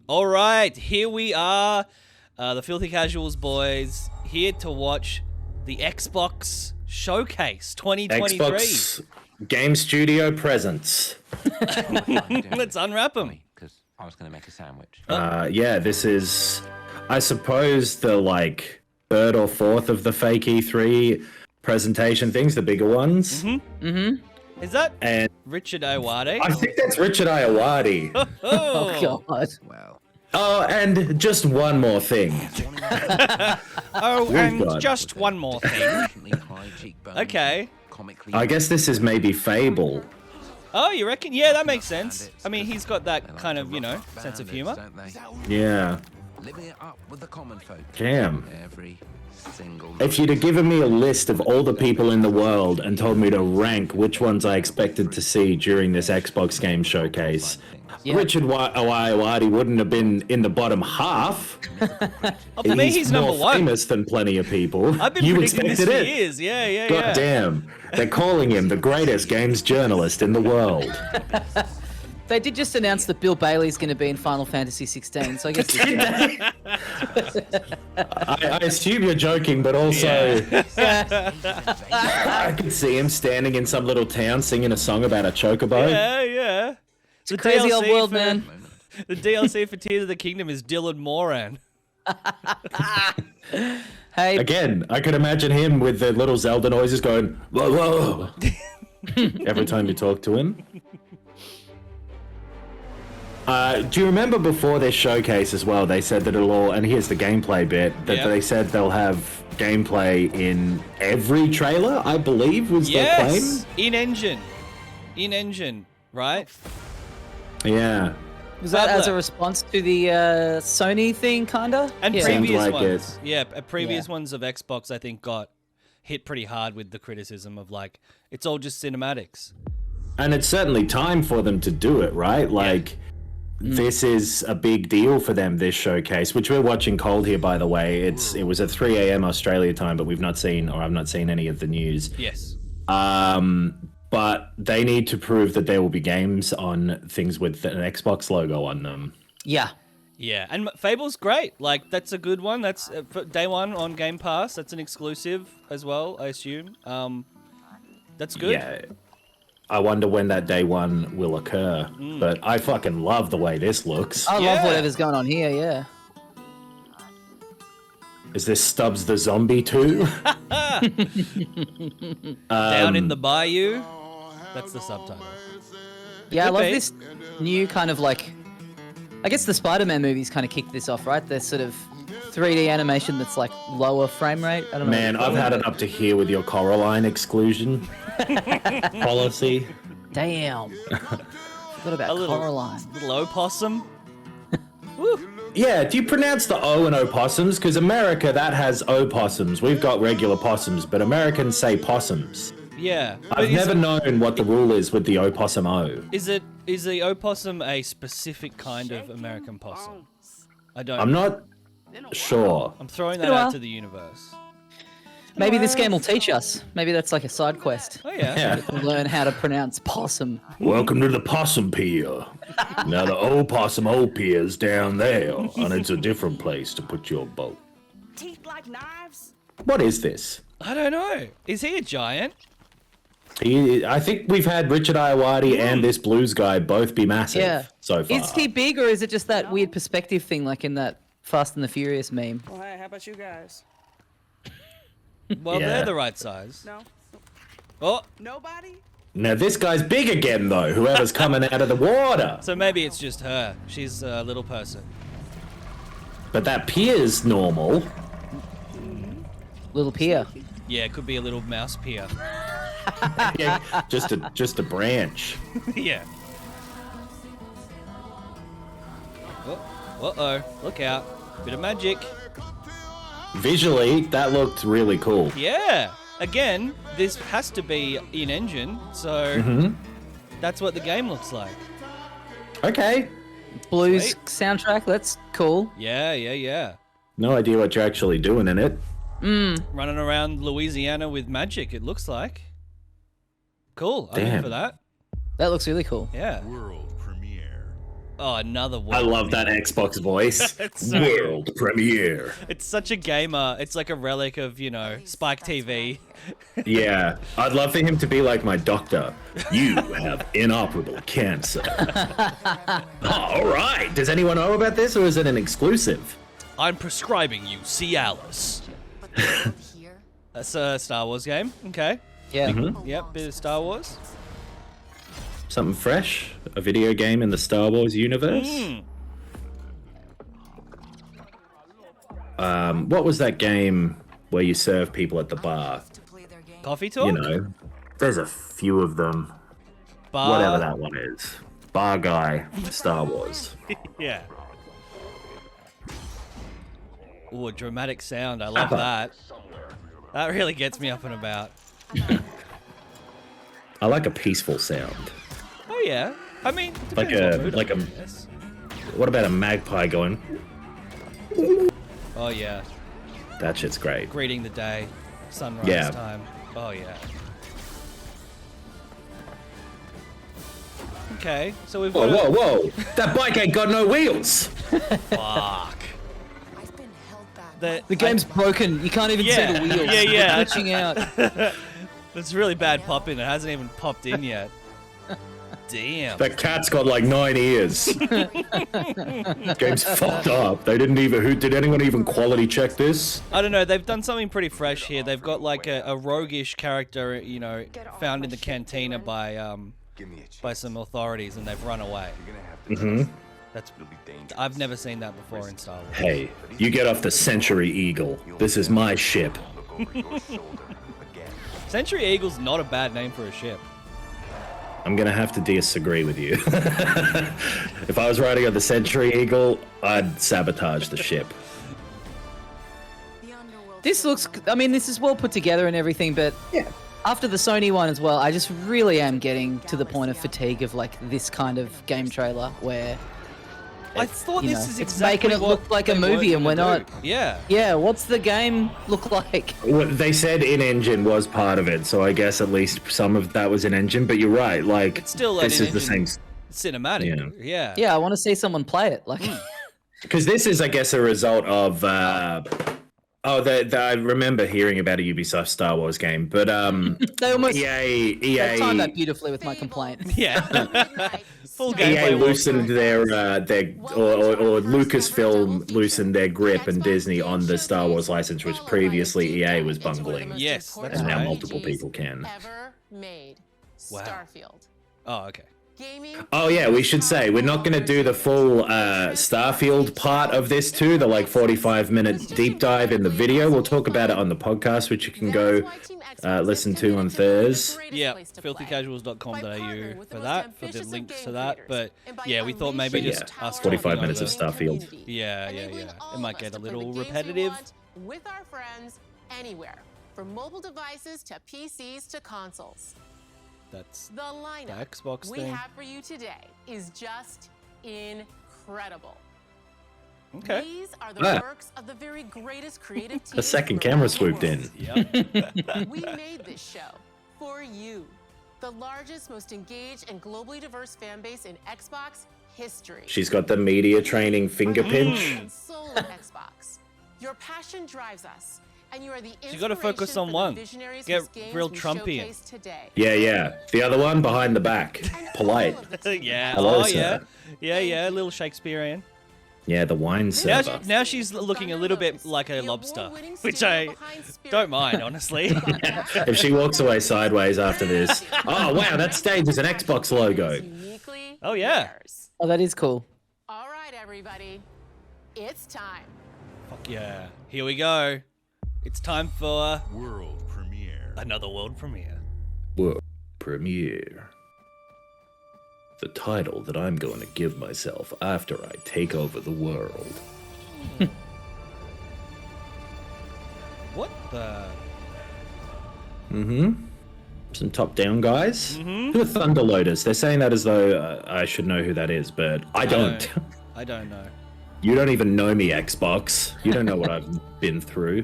All right, here we are, the Filthy Casuals boys, here to watch the Xbox Showcase 2023. Xbox Game Studio presents. Let's unwrap them. Because I was going to make a sandwich. Yeah, this is, I suppose, the third or fourth of the fake E3 presentation things, the bigger ones. Is that And Richard Ayoade? I think that's Richard Ayoade. Oh God! Well, Oh, and just one more thing. Oh, We've and got- just one more thing. Okay. Comically I guess this is maybe Fable. Oh, you reckon? Yeah, that makes sense. I mean, he's got that kind of, sense of humor. Yeah. Living it up with the common folk. Damn. Every single If you'd have given me a list of all the people in the world and told me to rank which ones I expected to see during this Xbox game showcase, Yeah. Richard Ayoade wouldn't have been in the bottom half. Oh, for me, he's number more one. famous than plenty of people. I've been You predicting this expected for it. years. Yeah. God damn. They're calling him the greatest games journalist in the world. They did just announce that Bill Bailey's going to be in Final Fantasy 16, so I guess. I assume you're joking, but also I could see him standing in some little town singing a song about a chocobo. Yeah. The Crazy old DLC world, for- man. The DLC for Tears of the Kingdom is Dylan Moran. Hey, Again, I could imagine him with the little Zelda noises going, whoa, whoa, every time you talk to him. Do you remember before this showcase as well, they said that it'll all, and here's the gameplay bit, that Yeah. they said they'll have gameplay in every trailer, I believe was their Yes, in engine, right? claim? Yeah. was that as a Badler. response to the Sony thing, kinda? And yeah. Seemed previous like ones, it. yeah, previous Yeah. ones of Xbox, I think, got hit pretty hard with the criticism of it's all just cinematics. And it's certainly time for them to do it, right? This is a big deal for them, this showcase, which we're watching cold here, by the way. It was at 3 a.m. Australia time, but I've not seen any of the news. Yes. But they need to prove that there will be games on things with an Xbox logo on them. Yeah. Yeah, and Fable's great. That's a good one. That's for day one on Game Pass. That's an exclusive as well, I assume. That's good. Yeah. I wonder when that day one will occur. But I fucking love the way this looks. I Yeah. love whatever's going on here. Yeah. Is this Stubbs the Zombie too? Down in the bayou. That's the subtitle. Yeah, I Could love be. this new kind of I guess the Spider-Man movies kind of kicked this off, right? They're sort of 3D animation that's lower frame rate. I don't know. Man, I've had it up to here with your Coraline exclusion policy. Damn. Forgot about A little- Coraline. Little opossum. Woo. Yeah, do you pronounce the O in opossums? Because America, that has opossums. We've got regular possums, but Americans say possums. Yeah. But I've never known what the rule is with the opossum O. Is the opossum a specific kind of American possum? I don't. I'm not sure. I'm throwing been that a out while. to the universe. Maybe this game will teach us. Maybe that's like a side quest. Oh yeah. Yeah. To learn how to pronounce possum. Welcome to the possum pier. Now the opossum O pier's down there, and it's a different place to put your boat. Teeth like knives? What is this? I don't know. Is he a giant? I think we've had Richard Ayoade and this blues guy both be massive Yeah. so far. Is he big or is it just that weird perspective thing like in that Fast and the Furious meme? Well, hey, how about you guys? Well, Yeah. they're the right size. No? Oh, Nobody? Now this guy's big again though, whoever's coming out of the water. so maybe it's just her. She's a little person. But that pier's normal. Little Pier. Yeah, it could be a little mouse pier. Yeah, just a branch. Yeah. Uh-oh. Look out. Bit of magic. Visually, that looked really cool. Yeah. Again, this has to be in engine, so that's what the game looks like. Okay. Blues Sweet. soundtrack, that's cool. Yeah. No idea what you're actually doing in it. Running around Louisiana with magic, it looks like. Cool. I'm in Damn. for that. That looks really cool. Yeah. World premiere. Oh, another one. I love that Xbox voice. It's so World premiere. It's such a gamer. It's like a relic of, Spike TV. Yeah, I'd love for him to be like my doctor. You have inoperable cancer. All right. Does anyone know about this, or is it an exclusive? I'm prescribing you Cialis. That's a Star Wars game. Okay. Yeah. Yep, bit of Star Wars. Something fresh? A video game in the Star Wars universe? What was that game where you serve people at the bar? Coffee talk? You know, there's a few of them. Bar. Whatever that one is. Bar guy, Star Wars. Yeah. Ooh, a dramatic sound. I love that. That really gets me up and about. I like a peaceful sound. Oh yeah. I mean, Like depends what a mood like I'm a. in, I guess. What about a magpie going? Oh yeah. That shit's great. Greeting the day. Sunrise Yeah. time. Oh yeah. Okay, so we've Whoa, got whoa, whoa! That bike ain't got no wheels. Fuck. The game's broken. You can't even see Yeah. the wheels. Yeah, yeah. They're glitching out. It's really bad popping. It hasn't even popped in yet. Damn. That cat's got like 9 ears. Game's fucked up. They didn't even. Who did anyone even quality check this? I don't know. They've done something pretty fresh here. They've got like a roguish character, found in the cantina by some authorities, and they've run away. That's. I've never seen that before in Star Wars. Hey, you get off the Century Eagle. This is my ship. Century Eagle's not a bad name for a ship. I'm gonna have to disagree with you. If I was riding on the Century Eagle, I'd sabotage the ship. This looks. I mean, this is well put together and everything, but after the Sony one as well, I just really am getting to the point of fatigue of like this kind of game trailer where. I thought you this know, is it's exactly making it what look like a they movie were and we're gonna not. do. Yeah. Yeah, what's the game look like? Well, they said in-engine was part of it, so I guess at least some of that was in-engine. But you're right, like It's still this an is the same. in-engine cinematic. Yeah. Yeah, I want to see someone play it. Like, Because this is, I guess, a result of. I remember hearing about a Ubisoft Star Wars game, but they almost EA they timed that beautifully with my complaint. Yeah. Full EA gameplay. loosened their or Lucasfilm loosened their grip and Disney on the Star Wars license, which previously EA was bungling. Yes, that's And now right. multiple people can. Ever made. Wow. Starfield. Oh, okay. Gaming. Oh yeah, we should say we're not going to do the full Starfield part of this too, the like 45-minute deep dive in the video. We'll talk about it on the podcast, which you can go listen to on Thursday. Yeah, filthycasuals.com.au for that, for the links to that. But yeah, we thought maybe Yeah, just us 45 talking minutes of over- Starfield. Yeah. It might get a little repetitive. With our friends anywhere, from mobile devices to PCs to consoles. That's The lineup The Xbox we thing. have for you today is just incredible. okay. These are the Ah. works of the very greatest creative teams. The second around camera the swooped world. in. Yep. We made this show for you, the largest, most engaged, and globally diverse fan base in Xbox history. She's got the media training finger pinch. And soul of Xbox. Your passion drives us, and you are the You gotta focus inspiration on for one. the visionaries Get whose games real we Trumpian. showcase today. Yeah. The other one behind the back, And polite. all of the team Yeah. Hello, Oh, sir. yeah. A little Shakespearean. Yeah, the wine Now, server. now she's looking a little bit like a lobster, which I don't mind, honestly. If she walks away sideways after this, oh wow, that stage is an Xbox logo. Uniquely Oh, yeah. theirs. Oh, that is cool. All right, everybody. It's time. Fuck yeah. Here we go. It's time for World premiere. another world premiere. World premiere. The title that I'm going to give myself after I take over the world. What the? Some top-down guys. Who are Thunder Lotus? They're saying that as though I should know who that is, but I don't. I don't know. You don't even know me, Xbox. You don't know what I've been through.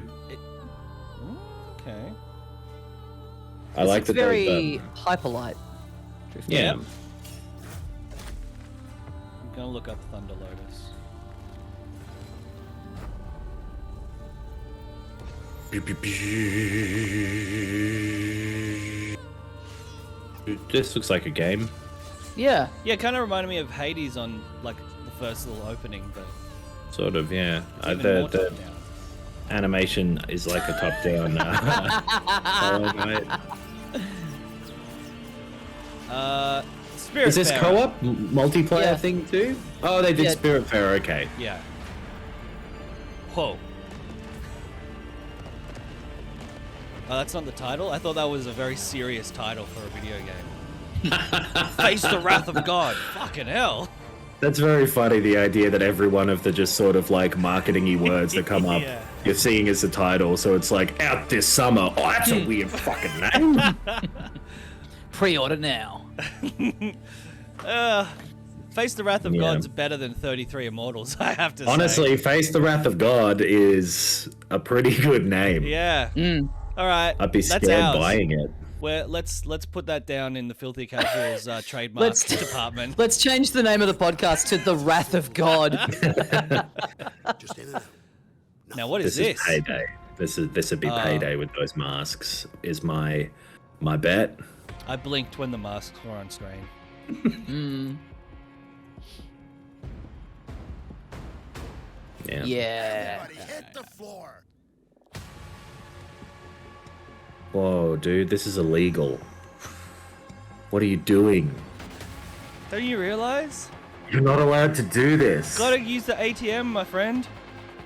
Okay. I like It's that. very hyperlight. Yeah. Gonna look up Thunder Lotus. This looks like a game. Yeah. Yeah, it kind of reminded me of Hades on like the first little opening, but Sort of, yeah. it's even more The top-down. animation is like a top-down. Hollow Knight. Spirit Is this Farer. co-op multiplayer Yeah. thing too? Oh, they did Yeah. Spiritfarer. Okay. Yeah. Whoa. Oh, that's not the title? I thought that was a very serious title for a video game. Face the wrath of God. Fucking hell. That's very funny. The idea that every one of the just sort of like marketing-y words that come up, Yeah. you're seeing as the title. So it's like out this summer. Oh, that's a weird fucking name. Pre-order now. Face the wrath of Yeah. God's better than 33 Immortals, I have to say. Honestly, Face the Wrath of God is a pretty good name. Yeah. All right. I'd be that's scared ours. buying it. Let's put that down in the Filthy Casuals trademark Let's- department. Let's change the name of the podcast to The Wrath of God. Now, what is this? Is payday. This would be payday with those masks. Is my bet. I blinked when the masks were on screen. Yeah. Yeah. Whoa, dude, this is illegal. What are you doing? Don't you realize? You're not allowed to do this. Gotta use the ATM, my friend.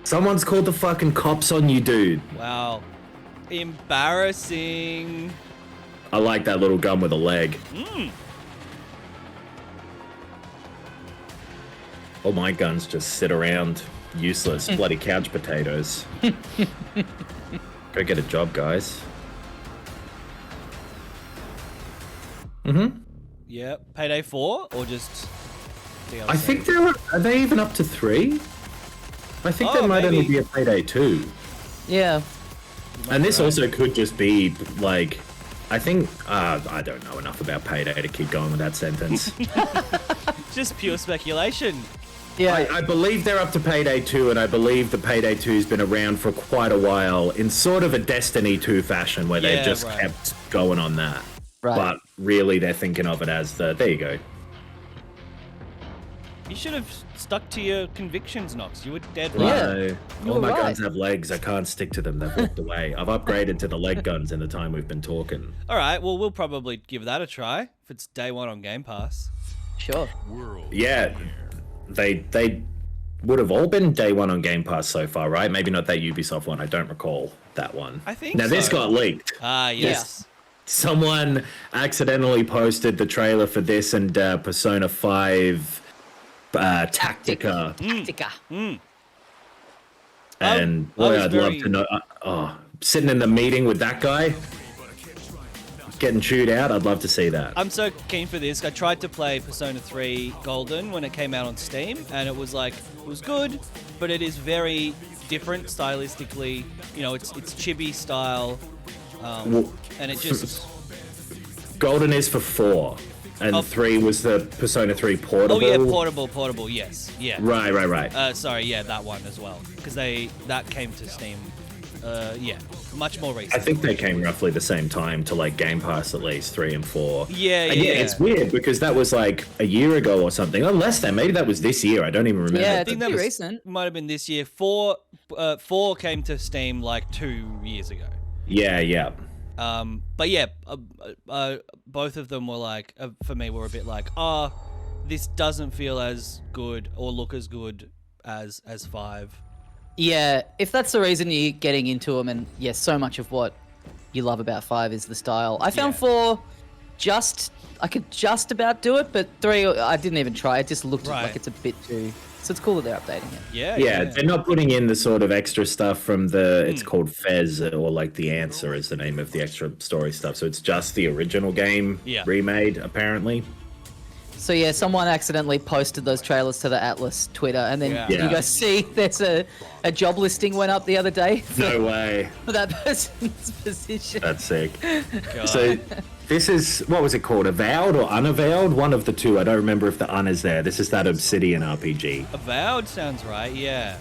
Someone's called the fucking cops on you, dude. Wow. Embarrassing. I like that little gun with a leg. All my guns just sit around useless, bloody couch potatoes. Go get a job, guys. Yeah. Payday 4 or just DLC? I think are they even up to 3? I think Oh, there might only maybe. be a Payday 2. Yeah. And this also could just be like, I think I don't know enough about Payday to keep going with that sentence. Just pure speculation. Yeah. I believe they're up to Payday 2, and I believe the Payday 2's been around for quite a while in sort of a Destiny 2 fashion where Yeah, they've just right. kept going on that. Right. But really, they're thinking of it as the, there you go. You should have stuck to your convictions, Nox. You were dead Yeah. right. No, You're all my right. guns have legs. I can't stick to them. They've walked away. I've upgraded to the leg guns in the time we've been talking. All right. Well, we'll probably give that a try if it's day one on Game Pass. Sure. Yeah, they would have all been day one on Game Pass so far, right? Maybe not that Ubisoft one. I don't recall that one. I think Now this so. got leaked. Ah, yes. Someone accidentally posted the trailer for this and Persona 5 Tactica, Tactica. and I boy, was I'd very- love to know. Sitting in the meeting with that guy, getting chewed out. I'd love to see that. I'm so keen for this. I tried to play Persona 3 Golden when it came out on Steam, and it was good, but it is very different stylistically. You know, it's chibi style, Well, and it just. Golden is for 4, and Oh. 3 was the Persona 3 portable. Oh yeah, portable. Yes, yeah. Right. Sorry, yeah, that one as well, because that came to Steam. Yeah, much more recent. I think they came roughly the same time to like Game Pass, at least 3 and 4. Yeah, And yeah. it's weird because that was like a year ago or something. Or less than. Maybe that was this year. I don't even remember. Yeah, I it's think that pretty was recent. might have been this year. 4 came to Steam like 2 years ago. Yeah. But yeah, both of them were like, for me, were a bit like, this doesn't feel as good or look as good as 5. Yeah, if that's the reason you're getting into them, and yes, so much of what you love about 5 is the style. I found Yeah. 4 I could just about do it, but 3 I didn't even try. It just looked Right. like it's a bit too. So it's cool that they're updating it. Yeah. They're not putting in the sort of extra stuff from the. It's called Fez, or like The Answer is the name of the extra story stuff. So it's just the original game Yeah. remade, apparently. So yeah, someone accidentally posted those trailers to the Atlas Twitter, and then Yeah. you Yeah. guys see there's a job listing went up the other day No way. for that person's position. That's sick. God. So This is, what was it called? Avowed or Unavowed? One of the two. I don't remember if the Un is there. This is that Obsidian RPG. Avowed sounds right, yeah.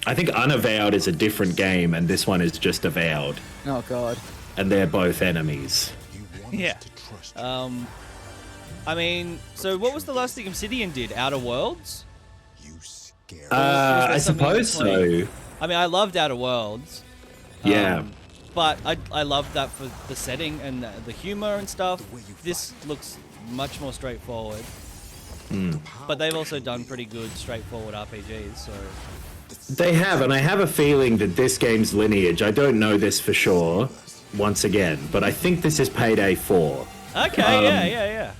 I think Unavowed is a different game, and this one is just Avowed. Oh god. And they're both enemies. Yeah. I mean, so what was the last thing Obsidian did? Outer Worlds? I suppose so. I mean, I loved Outer Worlds. Yeah. But I loved that for the setting and the humor and stuff. This looks much more straightforward. But they've also done pretty good straightforward RPGs, so... They have, and I have a feeling that this game's lineage, I don't know this for sure, once again, but I think this is Payday 4. Okay, yeah.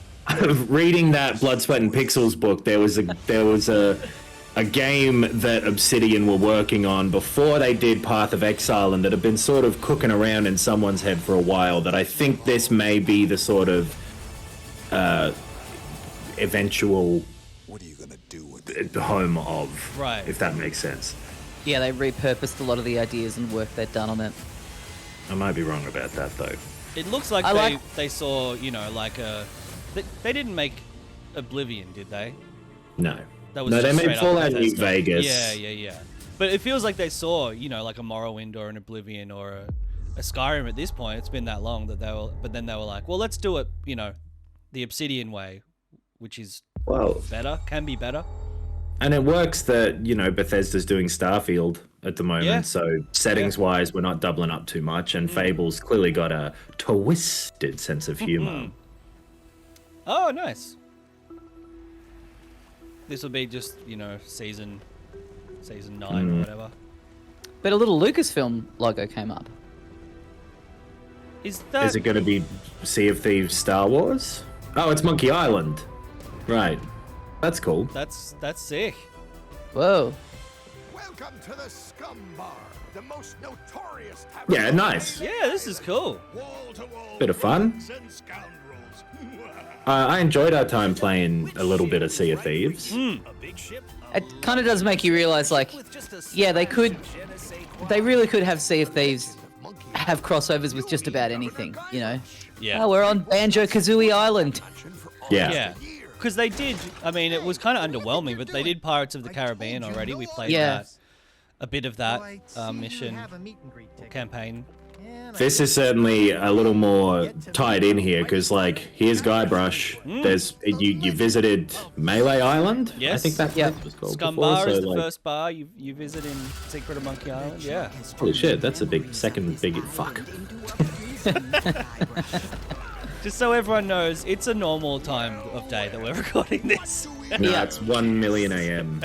Reading that Blood, Sweat, and Pixels book, there was a game that Obsidian were working on before they did Path of Exile, and that had been sort of cooking around in someone's head for a while, that I think this may be the sort of eventual home of, Right. if that makes sense. Yeah, they repurposed a lot of the ideas and work they'd done on it. I might be wrong about that, though. It looks like they saw, you know, like a... They didn't make Oblivion, did they? No. That was No, they just made straight up Fallout New Bethesda. Vegas. Yeah. But it feels like they saw, you know, like a Morrowind or an Oblivion or a Skyrim at this point. It's been that long that but then they were like, well, let's do it, you know, the Obsidian way, which is better, can be better. And it works that, you know, Bethesda's doing Starfield at the moment, Yeah. so settings-wise, we're not doubling up too much, and Fable's clearly got a twisted sense of humor. Oh, nice. This will be just, you know, season 9 or whatever. But a little Lucasfilm logo came up. Is that... Is it going to be Sea of Thieves Star Wars? Oh, it's Monkey Island. Right. That's cool. That's sick. Whoa. Welcome to the Scum Bar, the most notorious tavern. Yeah, nice. Yeah, this is cool. Wall-to-wall Bit of fun. thugs and scoundrels. I enjoyed our time playing a little bit of Sea of Thieves. It kind of does make you realize, like, yeah, they really could have Sea of Thieves have crossovers with just about anything, you know? Yeah. Oh, we're on Banjo-Kazooie Island. Yeah. Because they did, I mean, it was kind of underwhelming, but they did Pirates of the Caribbean already. We played a bit of that mission or campaign. This is certainly a little more tied in here, because, like, here's Guybrush. There's you visited Melee Island? Yes. I think that place was called Scum before, Bar is so, the like, first bar you visit in Secret of Monkey Island. Yeah. holy shit, that's a big fuck. Just so everyone knows, it's a normal time of day that we're recording this. No, it's 1 million AM.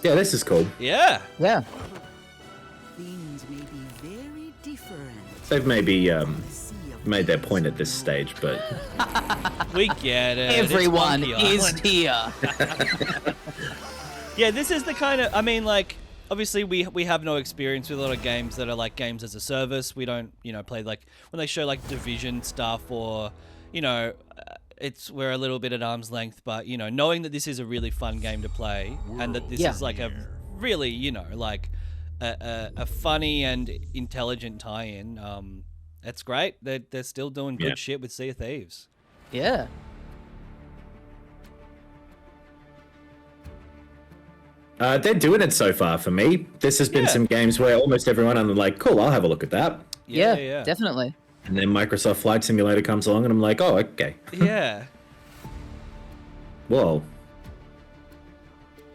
Yeah, this is cool. Yeah. Yeah. Things may be very different. They've maybe made their point at this stage, but We get it. It's Everyone Monkey is Island. here. Yeah, this is the kind of, I mean, like, obviously we have no experience with a lot of games that are like games as a service. We don't, you know, play like, when they show like Division stuff or, you know, we're a little bit at arm's length, but, you know, knowing that this is a really fun game to play and that this is like a really, you know, like a funny and intelligent tie-in, that's great. They're still doing good shit with Sea of Thieves. Yeah. they're doing it so far for me. This has been some games where almost everyone, I'm like, cool, I'll have a look at that. Yeah, definitely. And then Microsoft Flight Simulator comes along, and I'm like, oh, okay. Yeah. Whoa.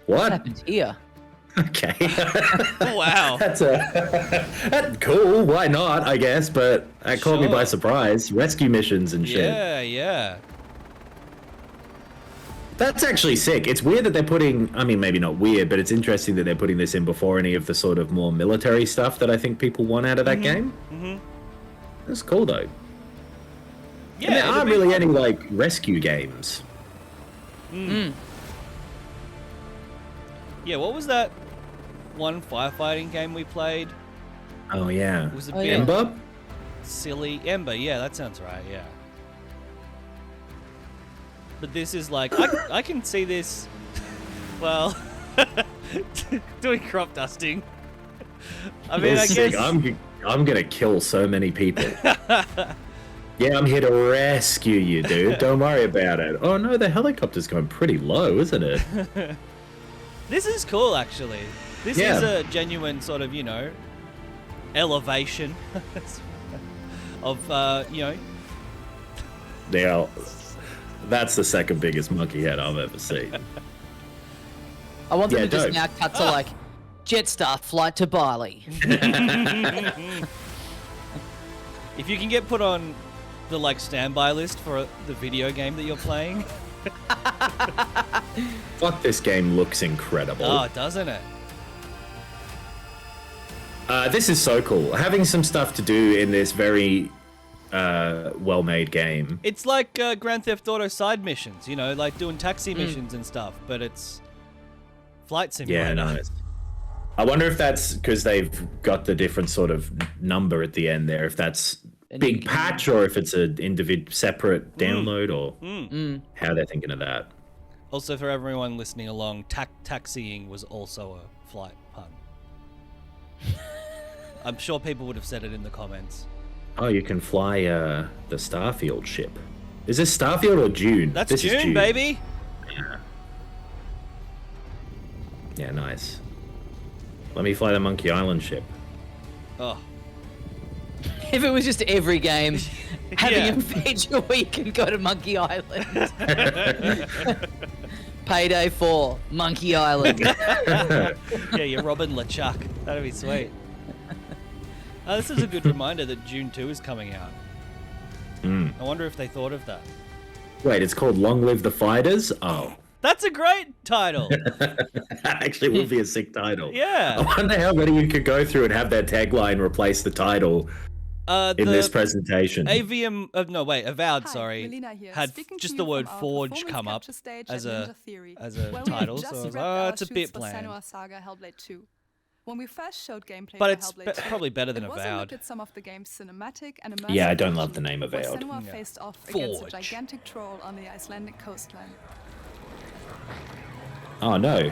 What What? happened here? Okay. Wow. That's cool. Why not? I guess, but that caught me by surprise. Rescue missions and shit. Yeah. That's actually sick. It's weird that they're putting, I mean, maybe not weird, but it's interesting that they're putting this in before any of the sort of more military stuff that I think people want out of that game. Mm-hmm. That's cool, though. Yeah. And there it'll aren't be really fun. any, like, rescue games. Yeah, what was that one firefighting game we played? Oh, yeah. It was a Oh, bit yeah. Ember? silly. Ember, yeah, that sounds right, yeah. But this is like, I can see this, well, doing crop dusting. I mean, It's I sick. guess... I'm gonna kill so many people. Yeah, I'm here to rescue you, dude. Don't worry about it. Oh no, the helicopter's going pretty low, isn't it? This is cool, actually. This is a genuine sort of, elevation of, Now, that's the second biggest monkey head I've ever seen. I want them Yeah, to just dope. now cut to like Jetstar flight to Bali. If you can get put on the standby list for the video game that you're playing. Fuck, this game looks incredible. Oh, doesn't it? This is so cool. Having some stuff to do in this very well-made game. It's like Grand Theft Auto side missions, like doing taxi missions and stuff, but it's flight simulator. Yeah, nice. I wonder if that's because they've got the different sort of number at the end there. If that's big patch or if it's an separate download or how they're thinking of that. Also, for everyone listening along, taxiing was also a flight pun. I'm sure people would have said it in the comments. Oh, you can fly the Starfield ship. Is this Starfield or Dune? That's This is June, baby. Yeah, nice. Let me fly the Monkey Island ship. Oh, If it was just every game having Yeah. a feature where you can go to Monkey Island. Payday 4, Monkey Island. yeah, you're Robin LeChuck. That'd be sweet. This is a good reminder that June 2 is coming out. I wonder if they thought of that. Wait, it's called Long Live the Fighters? Oh. That's a great title. That actually would be a sick title. Yeah. I wonder how many you could go through and have their tagline replace the title in this presentation. Avowed, Hi, sorry, Melina here, had speaking just to the you word from our Forge performance come up capture stage as at a Ninja Theory, as where a we have title, just so I was wrapped like, our it's a shoots bit for bland. Senua Saga Hellblade 2. When we first showed gameplay But for it's Hellblade 2, probably better than it was a Avowed. look at some of the game's cinematic and immersive Yeah, I don't love the action, name where Avowed. Senua Yeah. faced off against a Forge. gigantic troll on the Icelandic coastline. Oh no.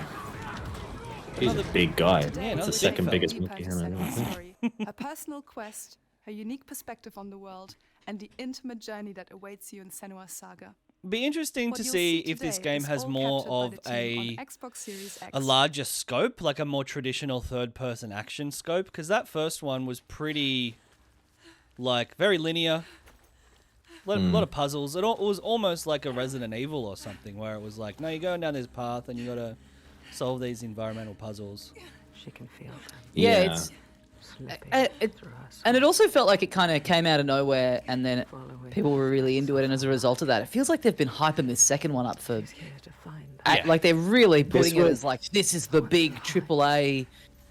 He's a Another- big guy. Yeah, It's another the second big biggest Deeper monkey into head I've ever Senua's seen. story, a personal quest, a unique perspective on the world, and the intimate journey that awaits you in Senua's Saga. Be interesting What to you'll see see if this today game is has all more captured by of the team on Xbox Series X. a larger scope, like a more traditional third-person action scope, because that first one was pretty, very linear. A lot of puzzles. It was almost like a Resident Evil or something, where it was like, no, you're going down this path and you got to solve these environmental puzzles. She can feel them. Yeah, it's and it also felt like it kind of came out of nowhere, and then people were really into it, and as a result of that, it feels like they've been hyping this second one up for, like they're really putting it was- as like this is the big AAA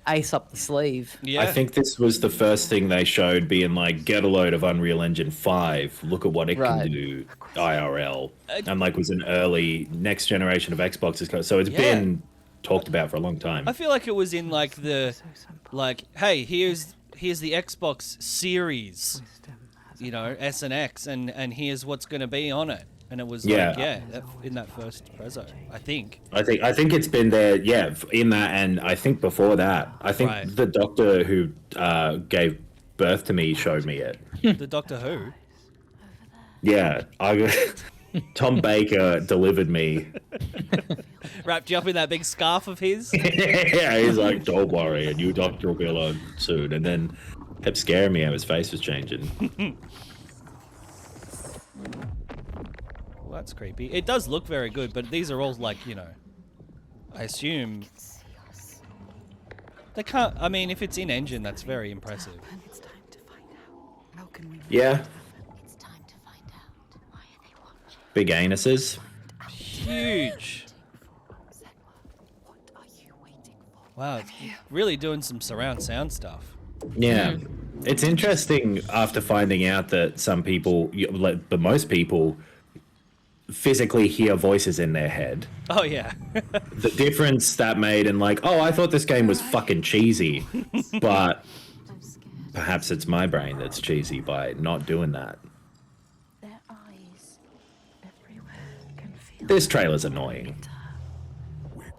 ace up the sleeve. Yeah. I think this was the first thing they showed being like, get a load of Unreal Engine 5. Look at what it Right. can do IRL. And was an early next generation of Xboxes. So it's been talked about for a long time. I feel like it was in hey, here's the Xbox Series, S and X, and here's what's going to be on it. And it was in that first prezzo, I think. I think it's been there, in that, and I think before that. I think Right. the doctor who gave birth to me showed me it. The Doctor Who. Yeah, Tom Baker delivered me. Wrapped you up in that big scarf of his. Yeah, he's like, don't worry, a new doctor will be along soon. And then kept scaring me how his face was changing. Well, that's creepy. It does look very good, but these are all I assume they can't. I mean, if it's in engine, that's very impressive. It's time to find out. How can we Yeah, It's time to find out. Why are they watching? big anuses. Huge. What are you waiting for? Wow, it's really doing some surround sound stuff. Yeah, it's interesting after finding out that some people, but most people, physically hear voices in their head. Oh yeah. The difference that made, and I thought this game was fucking cheesy, but I'm scared. perhaps it's my brain that's cheesy by not doing that. Their eyes everywhere can feel This trailer's annoying.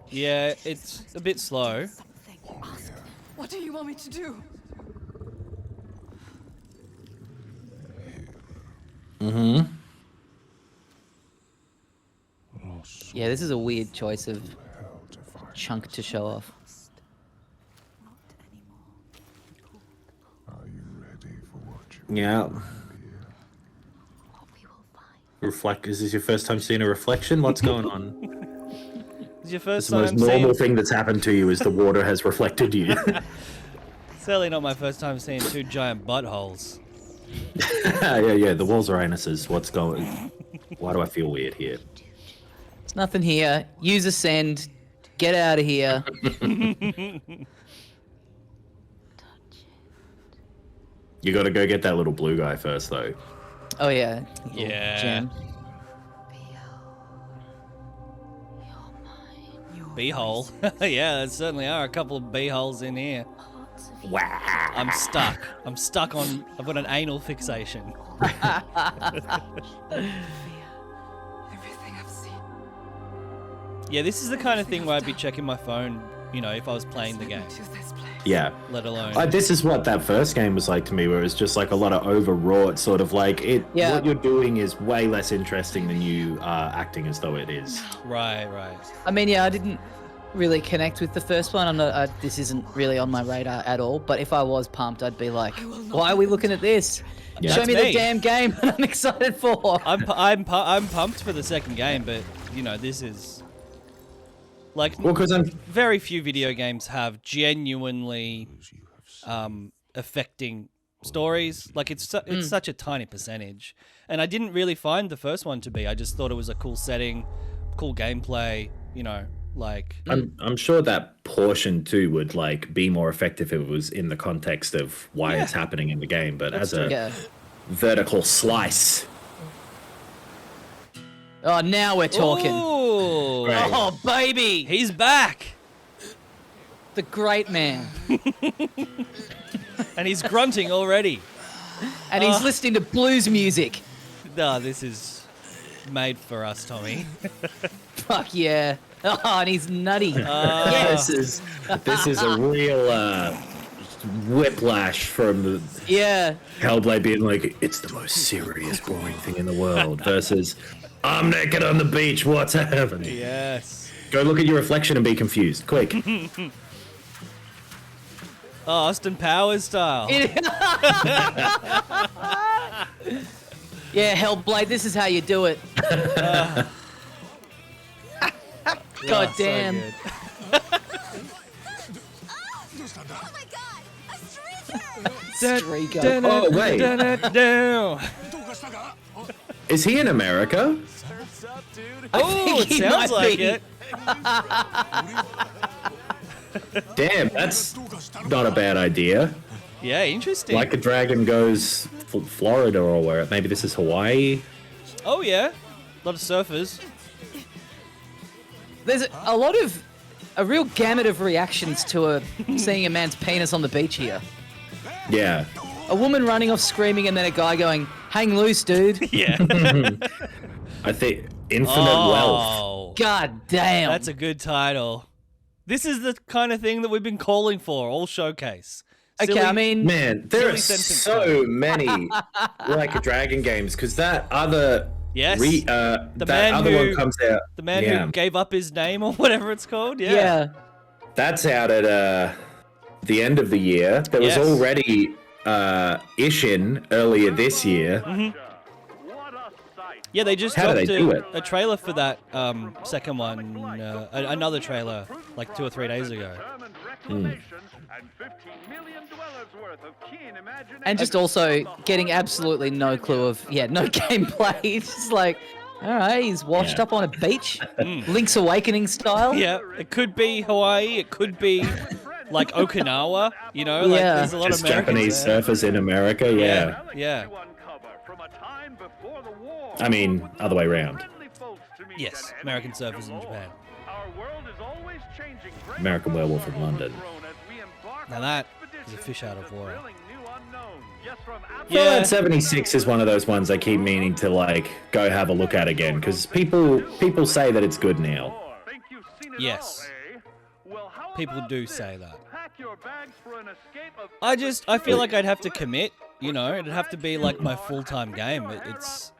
Yeah, it's a bit slow. something. Ask them. What do you want me to do? Mm-hmm. Yeah, this is a weird choice of chunk to show off. Yeah. Reflect. Is this your first time seeing a reflection? What's going on? It's your first It's the most time normal seeing... thing that's happened to you is the water has reflected you. Certainly not my first time seeing two giant buttholes. yeah. The walls are anuses. What's going? Why do I feel weird here? There's nothing here. Use ascend. Get out of here. You got to go get that little blue guy first, though. Oh yeah. Little Yeah. Gem. Beehole. Yeah, there certainly are a couple of beeholes in here. Wow. I'm stuck. I've got an anal fixation. Everything I've seen. Yeah, this is the kind of thing where I'd be checking my phone, you know, if I was playing the game, To this place. Yeah. let alone... This is what that first game was like to me, where it's just like a lot of overwrought sort of like it. Yeah. What you're doing is way less interesting than you are acting as though it is. Right. I mean, yeah, I didn't really connect with the first one. I'm not. This isn't really on my radar at all. But if I was pumped, I'd be like, "Why are we looking at this? Yeah. Show That's me me. the damn game that I'm excited for." I'm pumped for the second game, but you know, this is like Well, because I'm very few video games have genuinely affecting stories. Like it's such a tiny percentage, and I didn't really find the first one to be. I just thought it was a cool setting, cool gameplay. You know, like I'm sure that portion too would like be more effective if it was in the context of why it's happening in the game. But as a Yeah. vertical slice, Oh, now we're talking. Ooh, Right. Oh, baby, he's back, the great man, and he's grunting already. and he's listening to blues music. Nah, this is made for us, Tommy. Fuck yeah. Oh, and he's nutty. this is a real whiplash from the Yeah. Hellblade being like, it's the most serious, boring thing in the world, versus I'm naked on the beach. What's happening? Yes. Go look at your reflection and be confused. Quick. Oh, Austin Powers style. Yeah, Hellblade, this is how you do it. God Oh, so damn. good. Oh my god! A streaker! Streaker. Oh, wait. Da-da-da. Is he in America? Oh, it he sounds might like be. it. Damn, that's not a bad idea. Yeah, interesting. Like a Dragon goes Florida or where? Maybe this is Hawaii. Oh yeah, a lot of surfers. There's a real gamut of reactions to seeing a man's penis on the beach here. Yeah. A woman running off screaming and then a guy going, "Hang loose, dude." Yeah. I think Infinite Wealth. Oh, God damn. that's a good title. This is the kind of thing that we've been calling for all showcase. Okay, Silly- I mean, Man, there are Silly sentence, so many Like a Dragon games because that other Yes. that man other who- one comes out. the man yeah, who gave up his name or whatever it's called. Yeah. yeah. that's out at the end of the year. There was Yes. already Ishin earlier this year. Yeah, they just How do dropped they do it? a trailer for that second one, another trailer, like 2 or 3 days ago. And just also getting absolutely no clue of, no gameplay. It's just like, all right, he's washed Yeah. up on a beach, Link's Awakening style. Yeah, it could be Hawaii, it could be like Okinawa, you know, like Yeah. there's a lot Just of Americans Japanese there. surfers in America. Yeah. Yeah. I mean, other way around. Yes, American surfers in Japan. American Werewolf in London. Now that is a fish out of water. Fallout Yeah, 76 is one of those ones I keep meaning to like go have a look at again because people say that it's good now. yes. People do say that. I feel like I'd have to commit, you know, it'd have to be like my full-time game. It's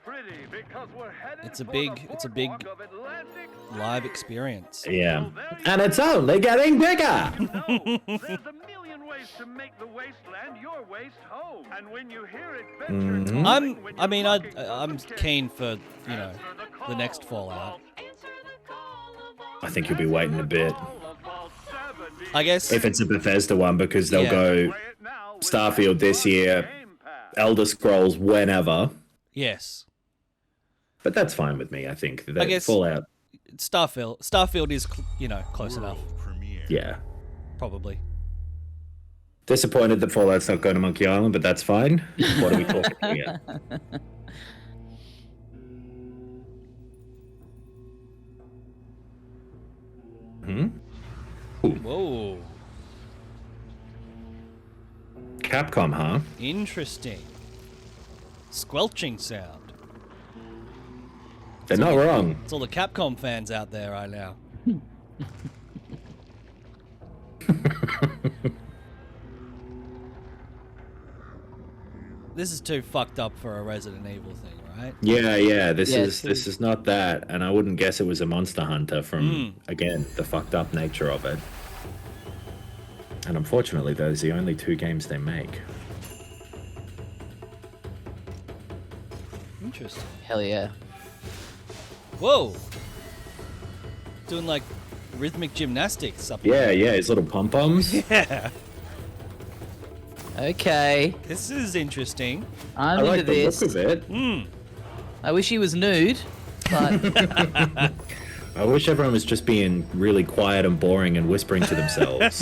It's a big live experience. Yeah. And it's only getting bigger. There's a million ways to make the wasteland your waste home. And when you hear adventure I'm keen for, the next Fallout. I think you'll be waiting a bit. I guess If it's a Bethesda one, because they'll go Starfield this year, Elder Scrolls whenever. yes. But that's fine with me, I think. That guess- Fallout, Starfield is, close enough, yeah. probably. Disappointed that Fallout's not going to Monkey Island, but that's fine. What are we talking about here? Whoa, Capcom, huh? interesting. Squelching sound. They're not wrong. It's all the Capcom fans out there right now. This is too fucked up for a Resident Evil thing, right? Yeah. This Yeah, is not that, and I wouldn't guess it was a Monster Hunter from again the fucked up nature of it. And unfortunately, those are the only 2 games they make. Interesting. Hell yeah. Whoa! Doing like rhythmic gymnastics up Yeah, his little pom poms. Yeah. Okay. This is interesting. I'm I like into the this. look of it. I wish he was nude, but I wish everyone was just being really quiet and boring and whispering to themselves.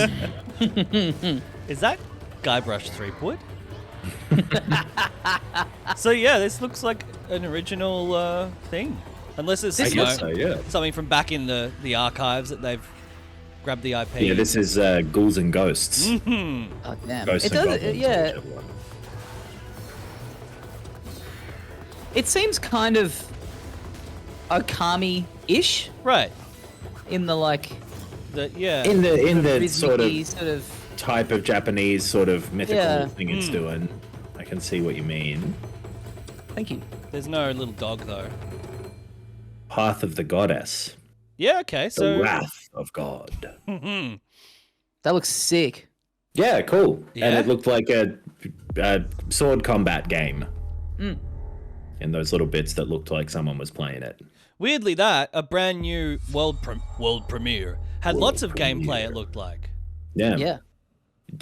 Is that Guybrush Threepwood? So yeah, this looks like an original thing. Unless it's I guess so, yeah. something from back in the archives that they've grabbed the IP. Yeah, this is Ghouls and Ghosts. oh damn. Ghosts It and does. Goblins, Yeah. whichever one. It seems kind of Okami-ish Right. in the like Yeah. In the sort rhythmic-y of sort of type of Japanese sort of mythical Yeah. thing it's doing. I can see what you mean. Thank you. There's no little dog though. Path of the Goddess. Yeah. Okay. The So. Wrath of God. That looks sick. Yeah, cool. Yeah? And it looked like a sword combat game. In those little bits that looked like someone was playing it. Weirdly, that a brand new world premiere had lots of gameplay. It looked like. Yeah. Yeah.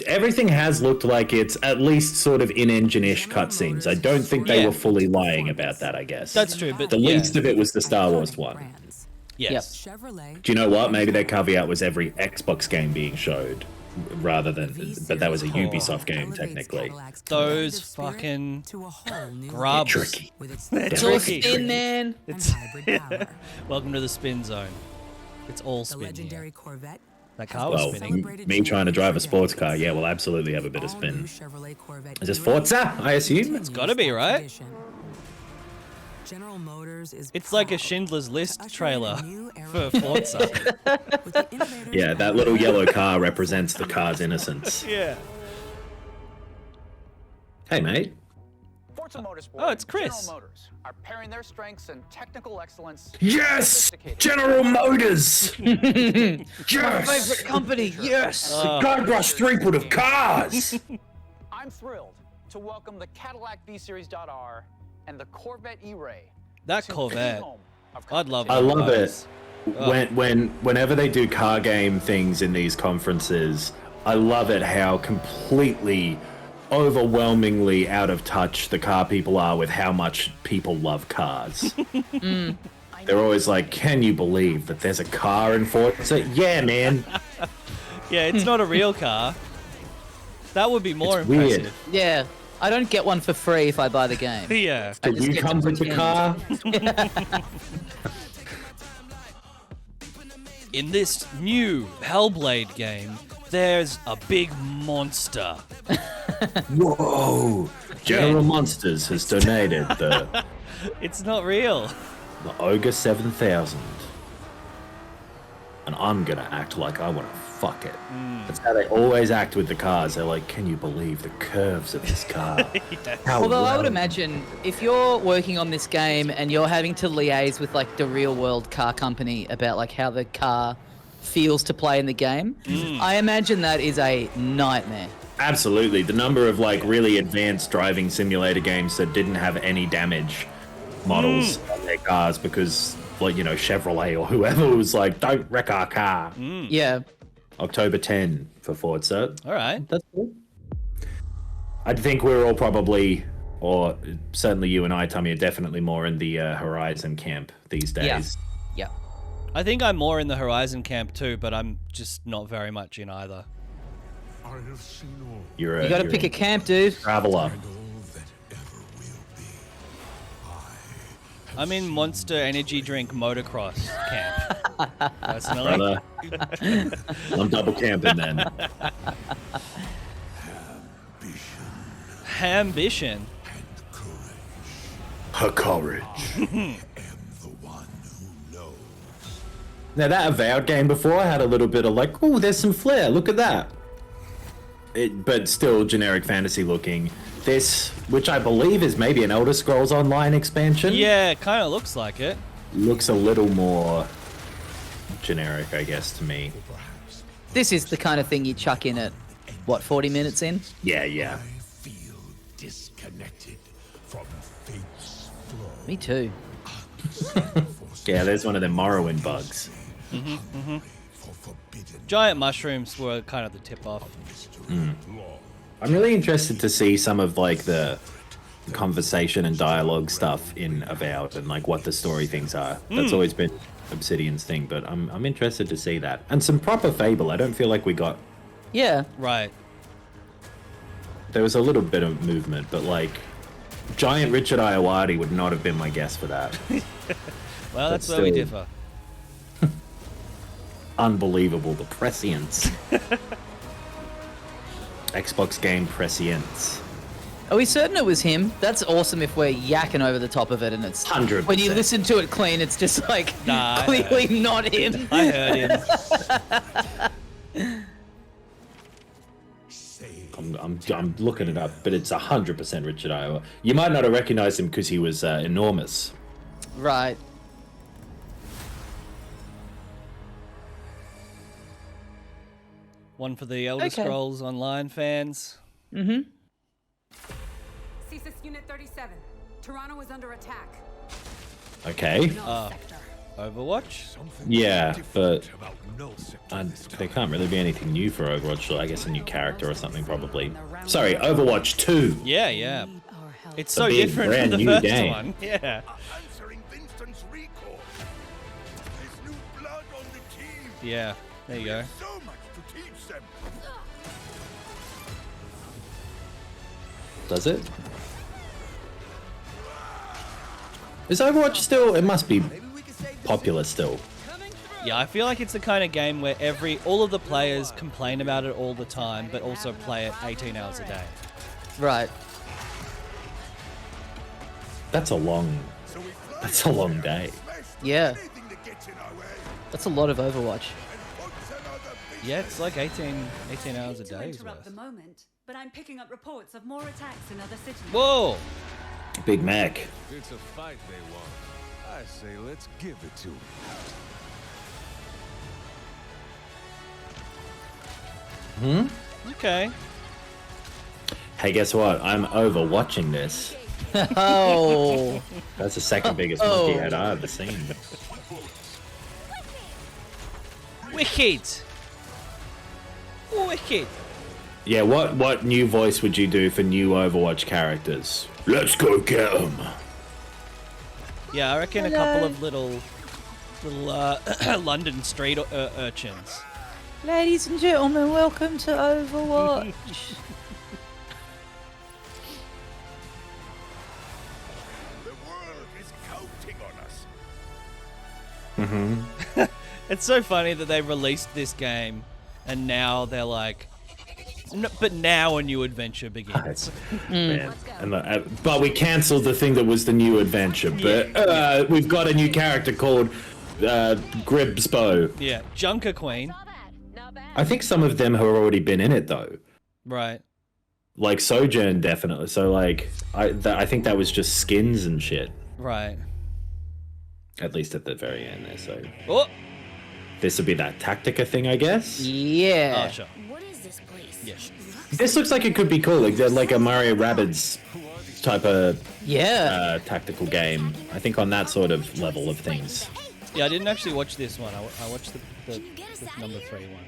Everything has looked like it's at least sort of in-engine-ish cutscenes. I don't think they Yeah. were fully lying about that, I guess. That's true, but the yeah. least of it was the Star Wars one. Yes. Chevrolet. Do you know what? Maybe their caveat was every Xbox game being showed, rather than, but that was a Ubisoft game technically. Those fucking grubs. Tricky. They're It's all tricky. spin, man. It's welcome to the spin zone. It's all spin. Legendary Here. Corvette. That car was Well, spinning. me trying to drive a sports car, yeah, we'll absolutely have a bit of spin. Is this Forza, I assume? It's gotta be, right? General Motors is It's like a proud Schindler's List to usher trailer in a new era for of Forza. with the innovators Yeah, that little yellow car represents the car's innocence. Yeah. Hey, mate. Forza Motorsport Oh, it's and Chris. General Motors are pairing their strengths and technical excellence. Yes! General Motors! Yes! Favorite company. Yes. Guybrush Threepwood of cars! I'm thrilled to welcome the Cadillac V-Series.R and the Corvette E-Ray. That to the Corvette. home of I'd love I one of love those. it. Whenever they do car game things in these conferences, I love it how completely, overwhelmingly out of touch the car people are with how much people love cars. They're always like, "Can you believe that there's a car in Forza?" Yeah, man. Yeah, it's not a real car. That would be more It's weird. impressive. Yeah. I don't get one for free if I buy the game. Yeah. I Did just you get to come with the pretend. car? In this new Hellblade game, there's a big monster. Whoa! General Monsters has donated the It's not real. Ogre 7000. and I'm gonna act like I want to fuck it. That's how they always act with the cars. They're like, can you believe the curves of this car? How Although I would well- imagine if you're working on this game and you're having to liaise with like the real world car company about like how the car feels to play in the game, I imagine that is a nightmare. Absolutely. The number of like really advanced driving simulator games that didn't have any damage models on their cars because, like, you know, Chevrolet or whoever was like, don't wreck our car. Yeah. October 10 for Forza. All right. That's cool. I think we're all probably, or certainly you and I, Tommy, are definitely more in the Horizon camp these days. Yeah. I think I'm more in the Horizon camp too, but I'm just not very much in either. I have seen all. You're You got to pick a camp, dude. traveler. I'm in Monster Energy Drink Motocross camp. Personally. Brother. I'm double camping then. Ambition. Her courage. Now that Avowed game before had a little bit of like, oh, there's some flair. Look at that. But still generic fantasy looking. This, which I believe is maybe an Elder Scrolls Online expansion. Yeah, it kind of looks like it. Looks a little more generic, I guess, to me. This is the kind of thing you chuck in at, what, 40 minutes in? Yeah, yeah. Feel disconnected from fate's flow. Me too. Yeah, there's one of them Morrowind bugs. For forbidden Giant mushrooms were kind of the tip-off. law. I'm really interested to see some of like the conversation and dialogue stuff in Avowed and like what the story things are. That's always been Obsidian's thing, but I'm interested to see that. And some proper Fable. I don't feel like we got. Yeah. Right. There was a little bit of movement, but like giant Richard Iowati would not have been my guess for that. Well, that's But where we still- differ. Unbelievable, the prescience. Xbox game prescience. Are we certain it was him? That's awesome if we're yakking over the top of it and it's 100%. when you listen to it clean, it's just like Nah, I clearly not him. I heard him. I'm looking it up, but it's 100% Richard Iowa. You might not have recognized him because he was enormous. Right. One for the Elder Okay. Scrolls Online fans. Mm-hmm. CSIS Unit 37. Toronto is under attack. Okay. Overwatch? Yeah, but About no sector. there can't really be anything new for Overwatch. So I guess a new character or something probably. Sorry, Overwatch 2. Yeah, yeah. It's so big, different brand from the new first game. one. Yeah. Answering Vincent's recall. There's new blood on the team. Yeah. There you go. So much to teach them. Does it? Is Overwatch still? It must be popular still. Yeah, I feel like it's the kind of game where all of the players complain about it all the time, but also play it 18 hours a day. Right. That's a long day. Yeah. Anything that gets in our way. That's a lot of Overwatch. Yeah, it's like 18 hours a To day. interrupt the moment, but I'm picking up reports of more attacks in other cities. Whoa! Big Mac. It's a fight they want. I say let's give it to them. Okay. Hey, guess what? I'm overwatching this. Oh. That's the second biggest monkey head I've ever seen. Wicked! Wicked! Yeah, what new voice would you do for new Overwatch characters? Let's go get 'em. Yeah, I reckon a couple of little London street urchins. Ladies and gentlemen, welcome to Overwatch. The world is counting on us. It's so funny that they released this game, and now they're like, but now a new adventure begins. Man. And but we cancelled the thing that was the new adventure. But we've got a new character called Gribsbo. Yeah, Junker Queen. I think some of them have already been in it though. Right. Like Sojourn, definitely. So like, I think that was just skins and shit. Right. At least at the very end there. So Oh. this would be that Tactica thing, I guess. Yeah. Oh, sure. What is this place? Yeah. This looks like it could be cool, like a Mario Rabbids type of tactical game. I think on that sort of level of things. Yeah, I didn't actually watch this one. I watched the number 3 one.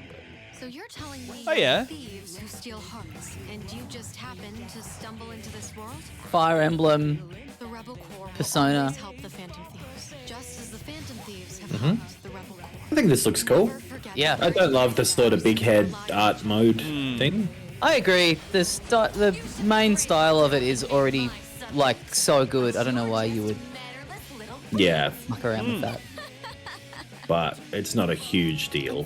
So you're telling me Oh, yeah. thieves who steal hearts, and you just happened to stumble into this world? Fire Emblem, The Rebel Corps Persona. will always help the Phantom Thieves, just as the Phantom Thieves have helped the Rebel Corps. I think this looks cool. Yeah. I don't love the sort of big head art mode thing. I agree. The main style of it is already like so good. I don't know why you would Yeah, muck around with that. but it's not a huge deal.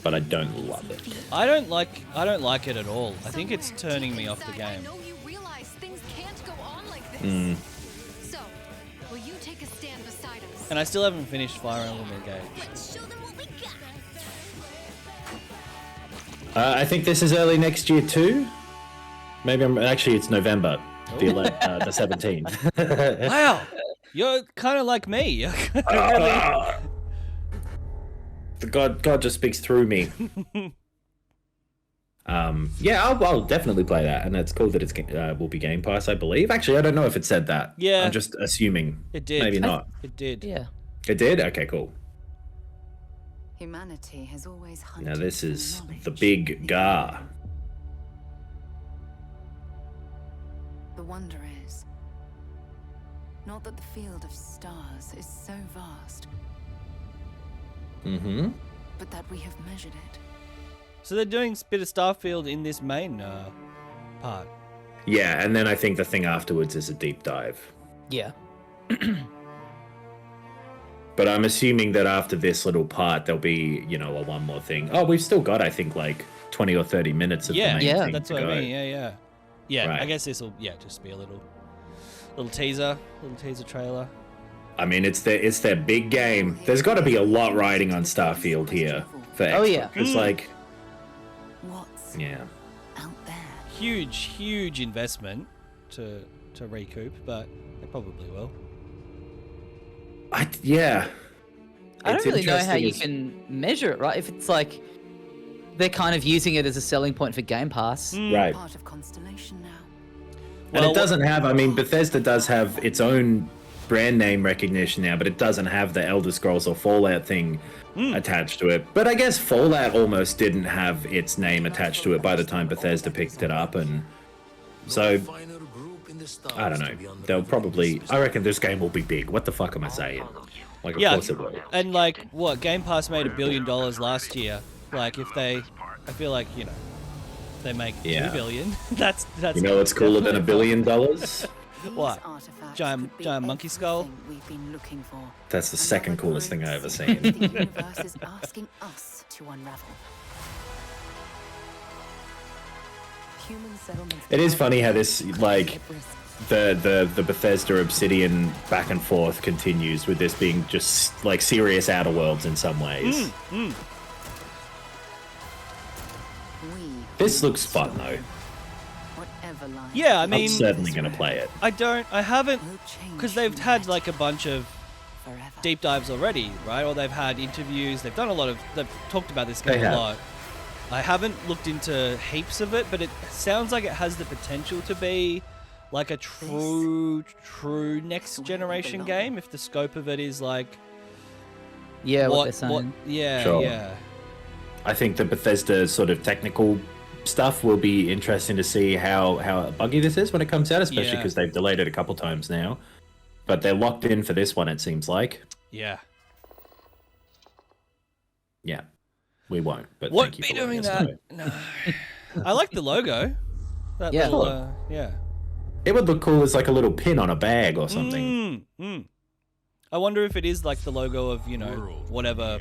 But I don't love it. I don't like it at all. I think it's turning me off the game. I know you realize things can't go on like this. So, will you take a stand beside us? And I still haven't finished Fire Emblem Engage. Let's show them what we got. I think this is early next year too. Maybe actually it's November, the 17th. Wow, you're kind of like me. You're really... The God just speaks through me. Yeah, I'll definitely play that, and it's cool that it's will be Game Pass, I believe. Actually, I don't know if it said that. Yeah. I'm just assuming. It did. Maybe not. It did. Yeah. It did? Okay, cool. Humanity has always hunted. Now this for is knowledge. the big Gar. The wonder is not that the field of stars is so vast, Mm-hmm. but that we have measured it. So they're doing a bit of Starfield in this main part. Yeah, and then I think the thing afterwards is a deep dive. Yeah. But I'm assuming that after this little part, there'll be, a one more thing. Oh, we've still got, I think, like 20 or 30 minutes of the main thing that's to what go. I mean. Yeah. I Right. guess this will just be a little teaser trailer. I mean, it's their big game. There's got to be a lot riding on Starfield here for Xbox. Oh, yeah. It's like, What's yeah. out there? Huge investment to recoup, but they probably will. Yeah. I It's don't really know how interesting you as- can measure it, right? If it's like they're kind of using it as a selling point for Game Pass. Right. Part of Constellation now. And it doesn't have, Bethesda does have its own brand name recognition now, but it doesn't have the Elder Scrolls or Fallout thing attached to it. But I guess Fallout almost didn't have its name attached to it by the time Bethesda picked it up, and so I don't know. They'll probably. I reckon this game will be big. What the fuck am I saying? Like, of course it will. And like, what, Game Pass made $1 billion last year. Like, if they, I feel like, they make Yeah. $2 billion. That's. You know what's cooler than $1 billion? What? Giant monkey skull? We've been looking for. That's the second coolest thing I've ever seen. The universe is asking us to unravel. Human settlements. It is funny how this, like, the Bethesda Obsidian back and forth continues with this being just like serious Outer Worlds in some ways. This looks fun though. Whatever lies Yeah, I I'm mean, certainly gonna play it. I haven't, will change because they've had like a bunch of forever. deep dives already, right? Or they've had interviews. They've done a lot of. They've talked about this game They a have. lot. I haven't looked into heaps of it, but it sounds like it has the potential to be like a true next generation game. If the scope of it is like, Yeah, what they're saying. yeah, Sure. yeah. I think the Bethesda sort of technical stuff will be interesting to see how buggy this is when it comes out, especially Yeah. because they've delayed it a couple times now. But they're locked in for this one, it seems like. Yeah. Yeah. We won't, but Won't thank you be for letting doing us that. know. No. I like the logo. That Yeah. little, Sure. yeah. It would look cool as like a little pin on a bag or something. I wonder if it is like the logo of, whatever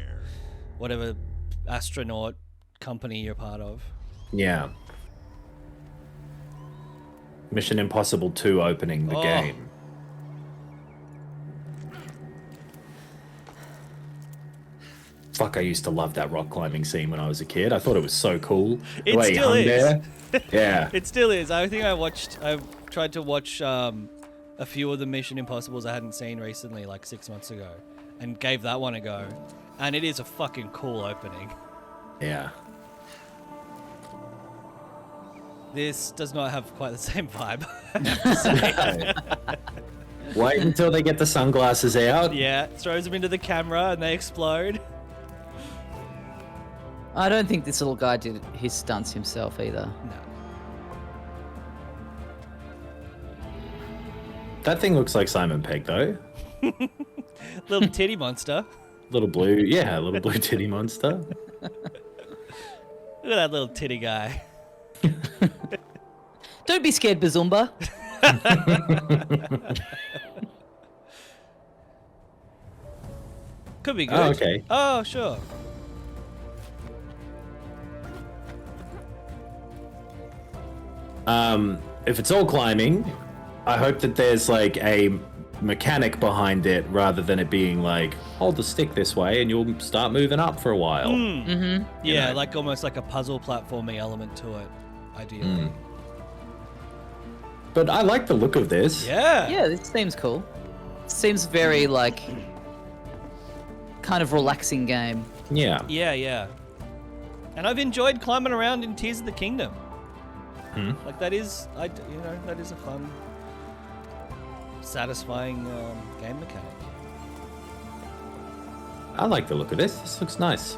astronaut company you're part of. Yeah. Mission Impossible 2 opening the Oh. game. Fuck, I used to love that rock climbing scene when I was a kid. I thought it was so cool. The It way he still hung is. there. Yeah. It still is. I think I've tried to watch a few of the Mission Impossibles I hadn't seen recently, like 6 months ago, and gave that one a go. And it is a fucking cool opening. Yeah. This does not have quite the same vibe. I have to say. Wait until they get the sunglasses out. Yeah, throws them into the camera and they explode. I don't think this little guy did his stunts himself either. No. That thing looks like Simon Pegg, though. Little titty monster. Little blue titty monster. Look at that little titty guy. Don't be scared, Bazumba. Could be good. Oh, okay. Oh, sure. If it's all climbing, I hope that there's like a mechanic behind it rather than it being like, hold the stick this way and you'll start moving up for a while. Yeah, know. like almost like a puzzle platforming element to it, ideally. But I like the look of this. Yeah. Yeah, this seems cool. Seems very like kind of relaxing game. Yeah. Yeah, yeah. And I've enjoyed climbing around in Tears of the Kingdom. Like that is, that is a fun, satisfying game mechanic. I like the look of this. This looks nice.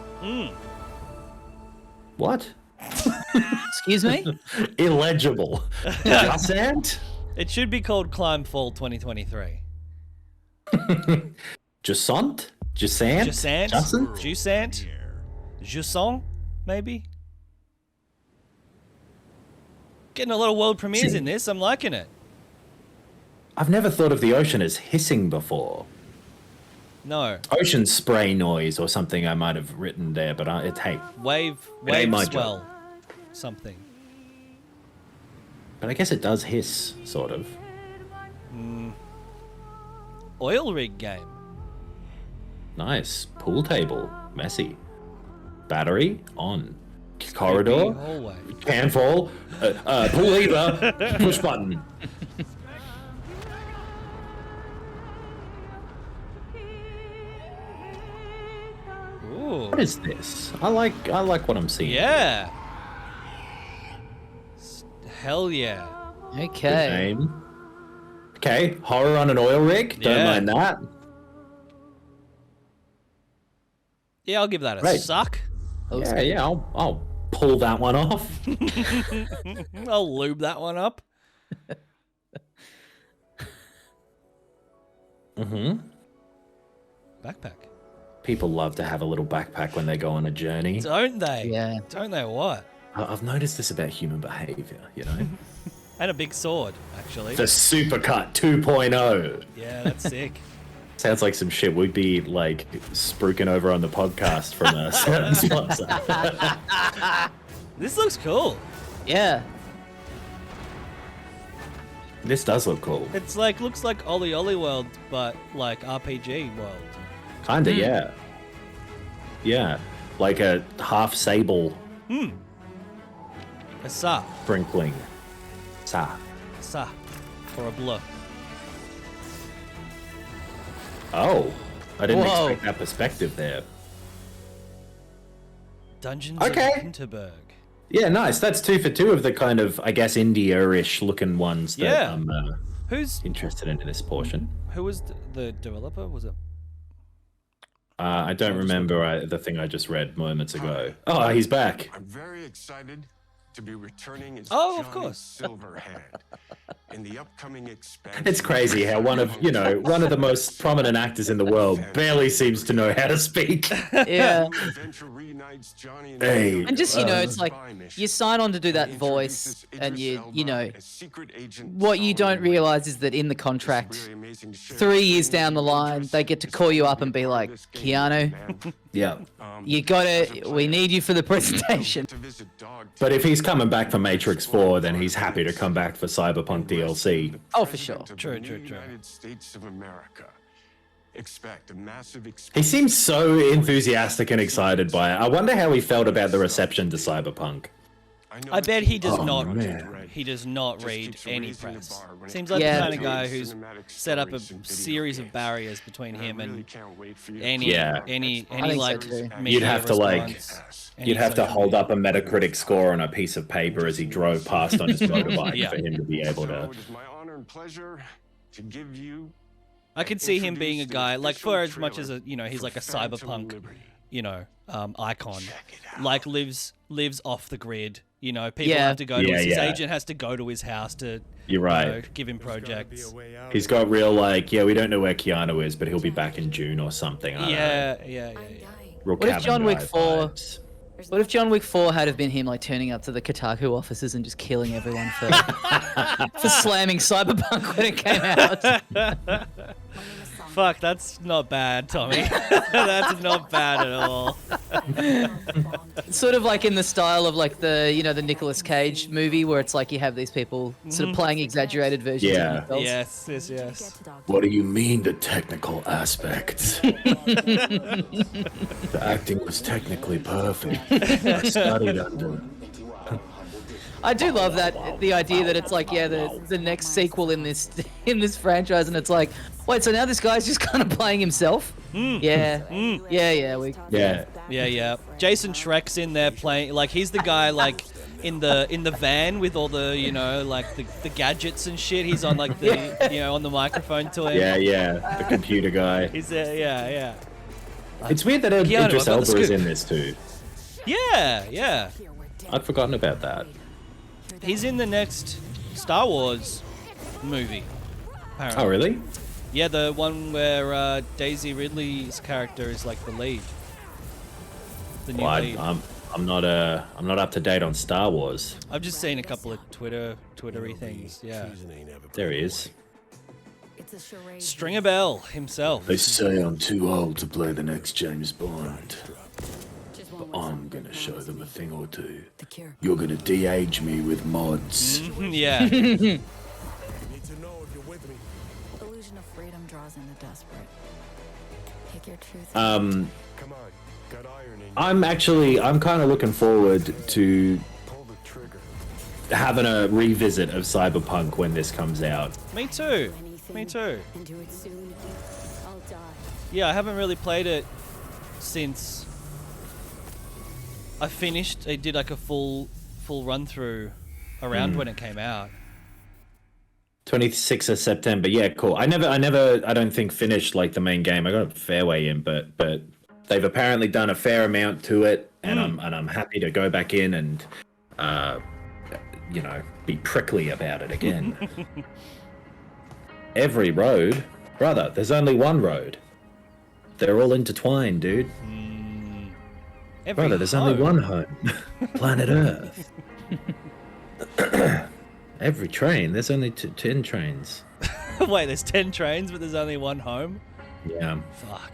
What? Excuse me? Illegible. Jusant? It should be called Climb Fall 2023. Jusant? Jusant? Jusant? Jusant? Jusant? Jusant, maybe? Getting a lot of world premieres in this. I'm liking it. I've never thought of the ocean as hissing before. No. Ocean spray noise or something I might have written there, but it's hey. Wave It ain't my swell. job. Something. But I guess it does hiss, sort of. Oil rig game. Nice. Pool table. Messy. Battery on. Corridor. Creepy hallway. Can fall. Pull lever. Push button. Ooh. What is this? I like what I'm seeing. Yeah. Hell yeah. Good Okay. name. Okay, horror on an oil rig. Don't Yeah. mind that. Yeah, I'll give that a Right. suck. Yeah, I'll pull that one off. I'll lube that one up. Backpack. People love to have a little backpack when they go on a journey. Don't they? Yeah. Don't they what? I've noticed this about human behavior, you know? And a big sword, actually. The Supercut 2.0. Yeah, that's sick. Sounds like some shit we'd be like spruiking over on the podcast from a certain sponsor. This looks cool. Yeah. This does look cool. It's like, looks like Ollie Ollie World, but like RPG World. Kinda, yeah. Yeah. Like a half sable A sa. sprinkling. Sa. Sa. For a blur. Oh. I didn't Whoa. expect that perspective there. Dungeons Okay. of Winterberg. Yeah, nice. That's 2 for 2 of the kind of, I guess, India-ish looking ones that Yeah. I'm Who's interested in this portion. who was the developer? Was it? I don't remember the thing I just read moments ago. Oh, he's back. I'm very excited to be returning as Oh, of Johnny course. Silverhand in the upcoming expansion. It's crazy how one of the most prominent actors in the world barely seems to know how to speak. Yeah. New adventure reunites Johnny and Hey. Silver And just, on a it's like spy mission. you sign on to do that He voice introduces and Idris you know, Elba as secret agent what you don't Solomon realize is that in the It's contract, really amazing to share 3 this years thing down the with line, Idris. they get to call you up and be like, This game, Keanu, man. Yeah. you gotta, we need you for the presentation. To visit Dog But if he's coming back for Matrix 4, then he's happy to come back for Cyberpunk DLC. Oh, for sure. President of True, the true, true. United States of America. expect a massive He seems so enthusiastic and excited by it. I wonder how he felt about the reception to Cyberpunk. I bet he does Oh, not. man. He does not Just read keeps any raising the press. bar when it Seems like Yeah. the kind of comes guy to who's cinematic set up a stories and video series of games. barriers between And I him really and can't wait for you any to Yeah. any I think so like too. media You'd have to, like- response, any You'd have to social hold media. up a Metacritic score on a piece of paper as he drove past on his motorbike Yeah. for him to be able So to. it is my honor and pleasure to give you I could see him being a introduce the guy like for as much as official he's for like a Phantom cyberpunk Liberty. icon, Check it out. like lives off the grid. People Yeah. have to go to Yeah, his yeah. agent has to go to his house to You're right. give him projects. He's got real like, yeah, we don't know where Keanu is, but he'll be back in June or something. I don't know. Yeah. Real What if Cabin John Wick Guy 4 vibes. What if John Wick 4 had have been him like turning up to the Kotaku offices and just killing everyone for for slamming Cyberpunk when it came out? Fuck, that's not bad, Tommy. That's not bad at all. Sort of like in the style of like the the Nicolas Cage movie where it's like you have these people sort of playing exaggerated versions Yeah. of themselves. Yes. What do you mean the technical aspects? The acting was technically perfect. I studied under. I do love that the idea that it's like the next sequel in this franchise and it's like wait, so now this guy's just kind of playing himself? Yeah. Yeah. Jason Schreck's in there playing like he's the guy like in the van with all the like the gadgets and shit. He's on like the on the microphone to him. Yeah, the computer guy. He's there. Yeah. It's weird that Keanu, Idris I've got the Elba is scoop. in this too. Yeah. I'd forgotten about that. He's in the next Star Wars movie. Apparently. Oh, really? Yeah, the one where Daisy Ridley's character is like the lead. The new Well, lead. I'm not up to date on Star Wars. I've just seen a couple of Twittery things. Yeah. There he is. Stringer Bell himself. They say I'm too old to play the next James Bond. But I'm gonna show them a thing or two. You're gonna de-age me with mods. Yeah. Illusion of freedom draws in the desperate. Pick your truth. Come on, got iron in you. I'm kind of looking forward to Pull the trigger. having a revisit of Cyberpunk when this comes out. Me too. And do it soon. I'll die. Yeah, I haven't really played it since I finished. I did like a full run through around when it came out. 26th of September. Yeah, cool. I never I don't think finished like the main game. I got a fair way in, but they've apparently done a fair amount to it and I'm happy to go back in and be prickly about it again. Every road, brother, there's only one road. They're all intertwined, dude. Brother, there's only one home. Planet Earth. Every train, there's only 10 trains. Wait, there's 10 trains, but there's only one home? Yeah. Fuck.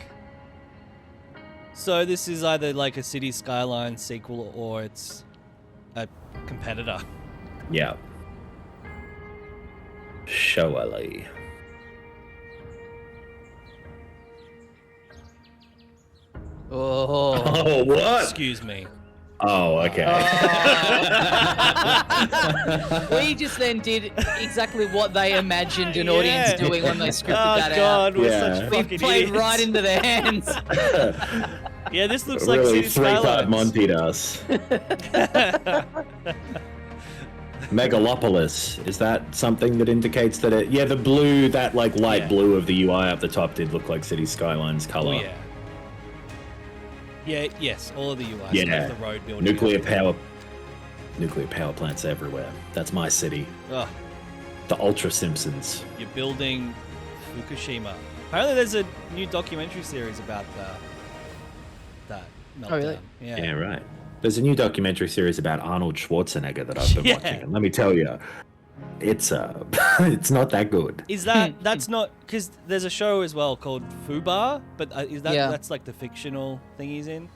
So this is either like a City Skylines sequel or it's a competitor. Yeah. Surely. Oh. Oh, what? Excuse me. Oh, okay. We just then did exactly what they imagined an audience doing when they scripted that God, out. we're Yeah. such We fucking played idiots. right into their hands. Yeah, this looks like Really, City three-part Skylines. Monty'd us. Megalopolis. Is that something that indicates that it... Yeah, the blue, that like light blue of the UI up the top did look like City Skylines Oh, color. yeah. Yeah, yes, all of the UIs. Yeah. Like the road building. Nuclear power plants everywhere. That's my city. Oh, The Ultra Simpsons. you're building Fukushima. Apparently there's a new documentary series about that meltdown. Oh, really? Yeah. Yeah, right. There's a new documentary series about Arnold Schwarzenegger that I've been Yeah. watching. And let me tell you, it's it's not that good. Is that's not because there's a show as well called Fubar, but is that's like the fictional thing he's in?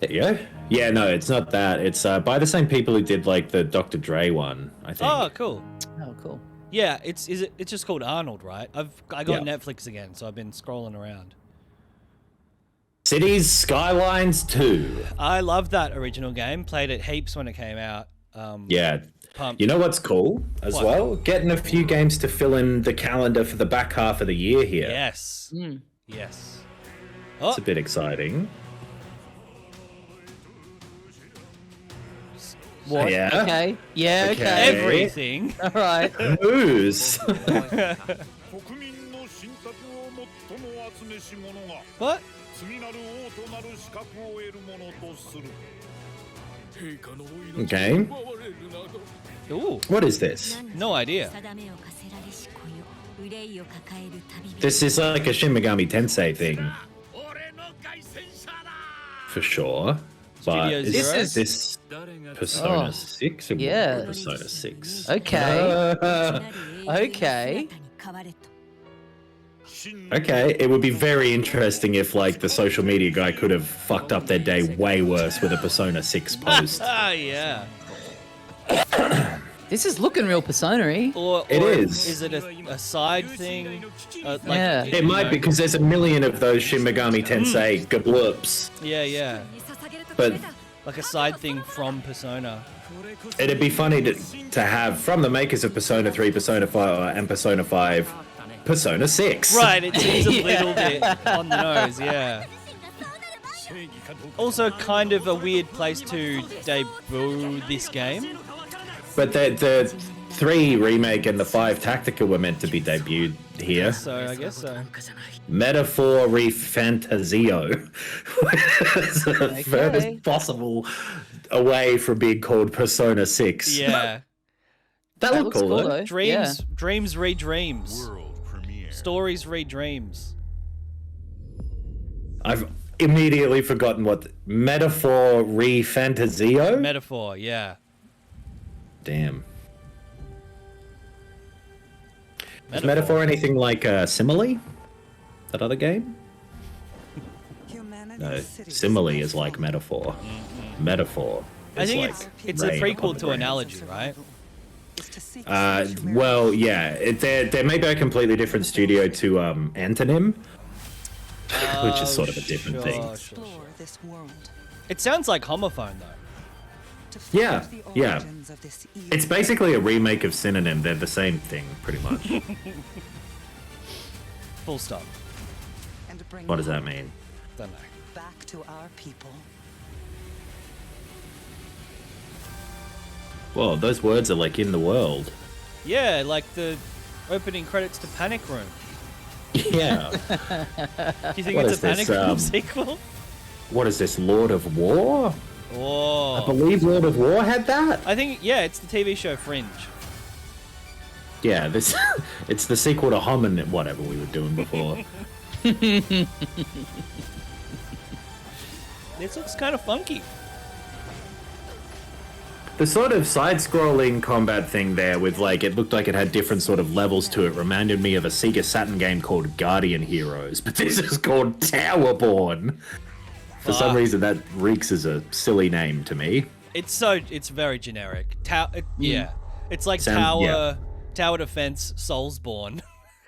Yeah? Yeah, no, it's not that. It's by the same people who did like the Dr. Dre one, I think. Oh, cool. Oh, cool. Yeah, it's just called Arnold, right? I got Yeah. Netflix again, so I've been scrolling around. Cities Skylines 2. I love that original game. Played it heaps when it came out. Yeah. Pumped. You know what's cool as What? well? Getting a few games to fill in the calendar for the back half of the year here. Yes. Yes. It's a bit exciting. What? Yeah. Okay. Yeah. Okay. Okay. Everything. All right. News. What? Okay. Ooh. What is this? No idea. This is like a Shin Megami Tensei thing. For sure. But Studio is Zero? this Persona Oh. 6 or Yeah. Persona 6? Okay. Okay. Okay, it would be very interesting if like the social media guy could have fucked up their day way worse with a Persona 6 post. Ah, yeah. This is looking real Persona-y. Or It or is. Is it a side thing? Yeah. It might be because there's a million of those Shin Megami Tensei gabloops, Yeah, yeah. but Like a side thing from Persona. it'd be funny to have from the makers of Persona 3, Persona 5, and Persona 5, Persona 6. Right, it seems a Yeah. little bit on the nose, yeah. Also, kind of a weird place to debut this game. But the 3 remake and the 5 Tactica were meant to be debuted here. So I guess so. Metaphor Refantazio. It's the furthest possible away from being called Persona 6. Yeah. That looked looks cool, cool, though. though. Dreams read dreams. Stories read dreams. I've immediately forgotten what Metaphor Refantazio? Metaphor, yeah. Damn. Is Metaphor anything like Simile? That other game? No, Simile is like Metaphor. Metaphor I is think like it's a rain upon prequel the to ground. Analogy, right? Well, yeah, they're maybe a completely different studio to Antonym, which is sort of a different thing. It sounds like Homophone, though. Yeah, yeah. It's basically a remake of Synonym. They're the same thing, pretty much. Full stop. What does that mean? Don't know. Back to our people. Well, those words are like in the world. Yeah, like the opening credits to Panic Room. Yeah. Do you think What it's is a Panic this, Room sequel? What is this, Lord of War? Oh. I believe Lord of War had that. I think, yeah, it's the TV show Fringe. Yeah, this it's the sequel to Homin, whatever we were doing before. This looks kind of funky. The sort of side-scrolling combat thing there with like, it looked like it had different sort of levels to it reminded me of a Sega Saturn game called Guardian Heroes, but this is called Towerborn. For some reason that reeks as a silly name to me. It's very generic. Yeah. It's like yeah. Tower Defense Soulsborne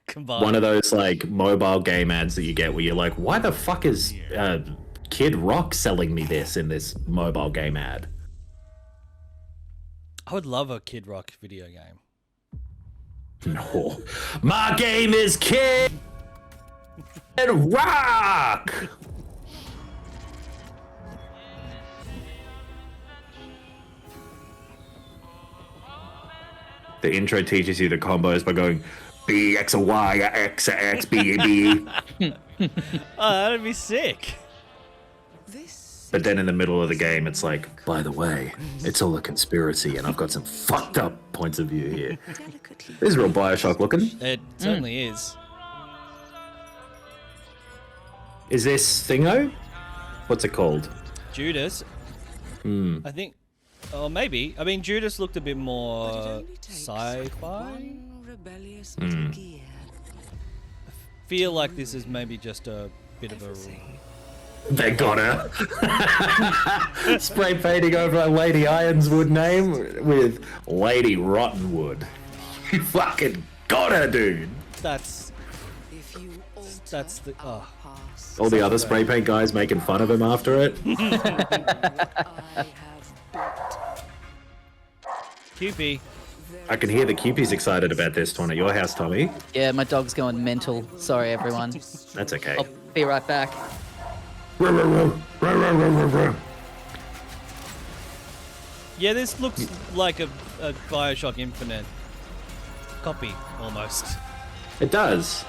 combined. One of those like mobile game ads that you get where you're like, why the fuck is Kid Rock selling me this in this mobile game ad? I would love a Kid Rock video game. No. My game is Kid Rock! The intro teaches you the combos by going B, X, Y, X, X, B, B. Oh, that'd be sick. But then in the middle of the game, it's like, by the way, it's all a conspiracy, and I've got some fucked up points of view here. This is real Bioshock looking. It certainly is. Is this Thingo? What's it called? Judas. I think, or maybe. I mean, Judas looked a bit more sci-fi. Feel like this is maybe just a bit of a. They got her. Spray painting over a Lady Ironswood name with Lady Rottenwood. You fucking got her, dude. That's the All the other spray paint guys making fun of him after it. QP. I can hear the Cupie's excited about this one at your house, Tommy. Yeah, my dog's going mental. Sorry, everyone. That's okay. I'll be right back. Yeah, this looks like a Bioshock Infinite copy, almost. It does.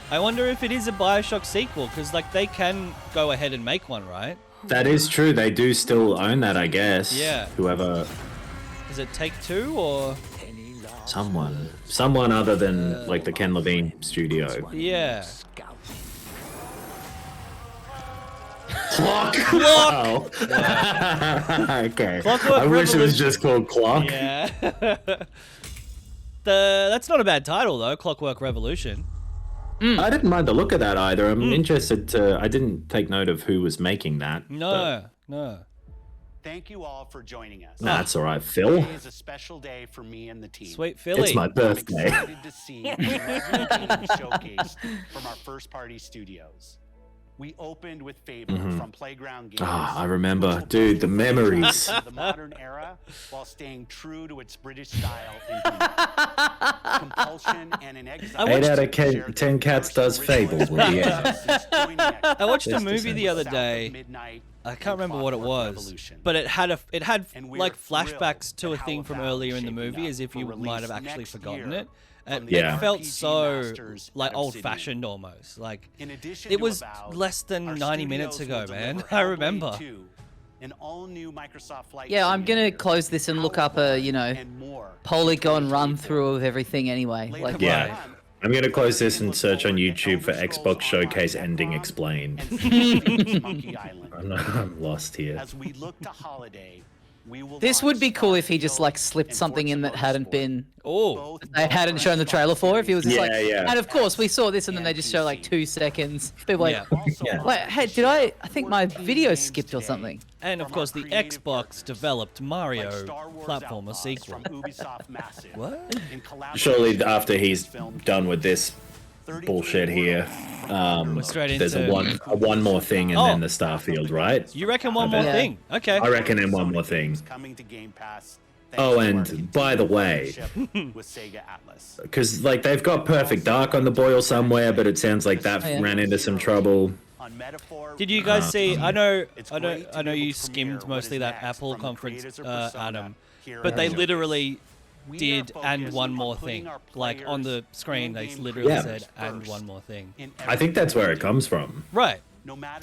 I wonder if it is a Bioshock sequel, because like they can go ahead and make one, right? That is true. They do still own that, I guess. Yeah. Whoever. Is it Take-Two or? Someone other than like the Ken Levine studio. Yeah. Clock. Clock. Okay. Clockwork I wish it was Revolution. just called Clock. Yeah. That's not a bad title though. Clockwork Revolution. I didn't mind the look of that either. I'm interested to. I didn't take note of who was making that. No. Thank you all for joining us. Nah, that's all right, Phil. Today is a special day for me and the team. Sweet Philly. It's my birthday. I'm excited to see the games showcased from our first-party studios. We opened with Fable from Playground Games. I remember, dude, the memories. The modern era, while staying true to its British style and humor. Compulsion and an exile. 8 out of 10 cats does Fable. I watched a movie the other day. I can't remember what it was, but it had like flashbacks to a thing from earlier in the movie, as if you might have actually forgotten it. And it felt so like old-fashioned almost. Like it was less than 90 minutes ago, man. I remember. Yeah, I'm gonna close this and look up a polygon run through of everything anyway. Like Yeah. I'm gonna close this and search on YouTube for Xbox Showcase ending explained. I'm lost here. As we look to holiday, This would be cool if he just like slipped something in that hadn't been. Oh. They hadn't shown the trailer for. If he was just like, yeah. and of course we saw this, and then they just show like 2 seconons. People like, Yeah. like, hey, did I think my video skipped or something? And of course, the Xbox developed Mario platformer sequel. What? Surely after he's done with this bullshit here, straight there's into- a one more thing and then the Starfield, right? You reckon one more thing? Okay. I reckon and one more thing. coming to Game Pass. Oh, and by the way, with Sega Atlas. because like they've got Perfect Dark on the boil somewhere, but it sounds like that ran into some trouble. Did you guys see? I know you skimmed mostly that Apple conference, Adam, but they literally did and one more thing. Like on the screen, they literally said and one more thing. I think that's where it comes from. Right.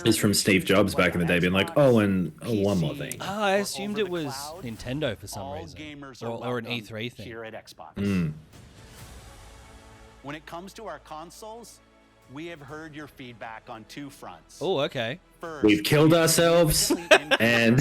It's from Steve Jobs back in the day being like, oh, and one more thing. Oh, I assumed it was Nintendo for some reason, or an E3 thing. Here at Xbox. When it comes to our consoles, we have heard your feedback on 2 fronts. Oh, okay. We've killed ourselves, and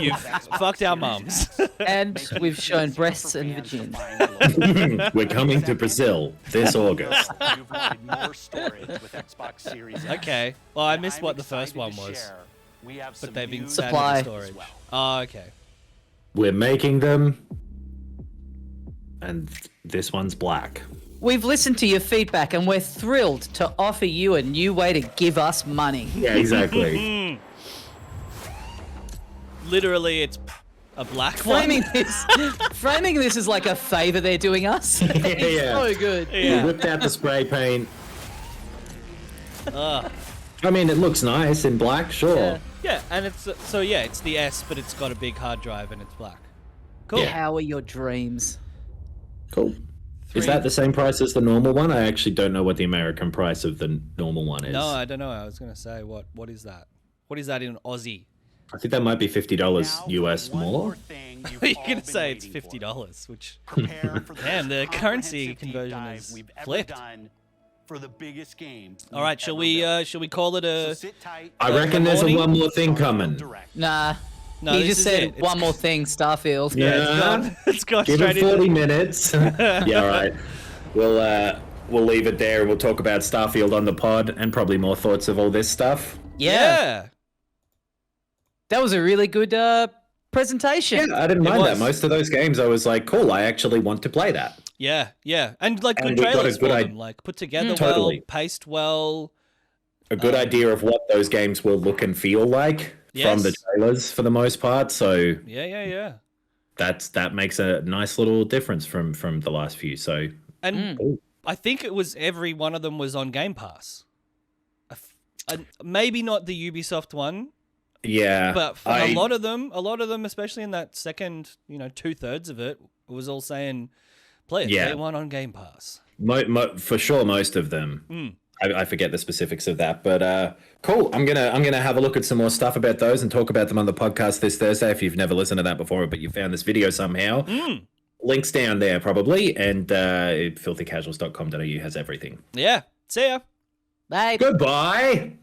you've fucked our mums. And we've shown breasts and vaginas. we're coming to Brazil this August. You've wanted more storage with Xbox Series X. Okay. Well, I missed I'm what the first excited one to was. share. We have But some they've been news Supply. added to storage. Oh, okay. We're making them, and this one's black. We've listened to your feedback and we're thrilled to offer you a new way to give us money. Yeah, exactly. Literally, it's a black one. Framing this as like a favor they're doing us. It's Yeah. so good. We whipped out the spray paint. I mean, it looks nice in black, sure. Yeah, and it's it's the S, but it's got a big hard drive and it's black. Cool. Power your dreams. Cool. Is that the same price as the normal one? I actually don't know what the American price of the normal one is. No, I don't know. I was gonna say what is that? What is that in Aussie? I think that might be $50 US more. You're gonna say it's $50, which damn, the currency conversion is flipped. For the biggest game. All right, shall we call it a? I reckon there's a one more thing coming. Nah. No, he this just is said it. one more thing, Starfield. Yeah, Let's go give straight it 40 into minutes. Yeah, all right. We'll leave it there. We'll talk about Starfield on the pod and probably more thoughts of all this stuff. Yeah. That was a really good presentation. Yeah, I didn't mind that. Most of those games, I was like, cool, I actually want to play that. Yeah, and like good And we got a trailers good for idea. them, like put together Totally. well, paced well. A good idea of what those games will look and feel like from the Yes. trailers for the most part. So Yeah. that makes a nice little difference from the last few. So And cool. I think it was every one of them was on Game Pass. Maybe not the Ubisoft one, Yeah, but for a lot of them, especially in that second, 2/3 of it, was all saying, play it day one on Game Pass. For sure, most of them. Mm. I forget the specifics of that, but cool. I'm gonna have a look at some more stuff about those and talk about them on the podcast this Thursday. If you've never listened to that before, but you found this video somehow, links down there probably, and filthycasuals.com.au has everything. Yeah. See ya. Bye. Goodbye.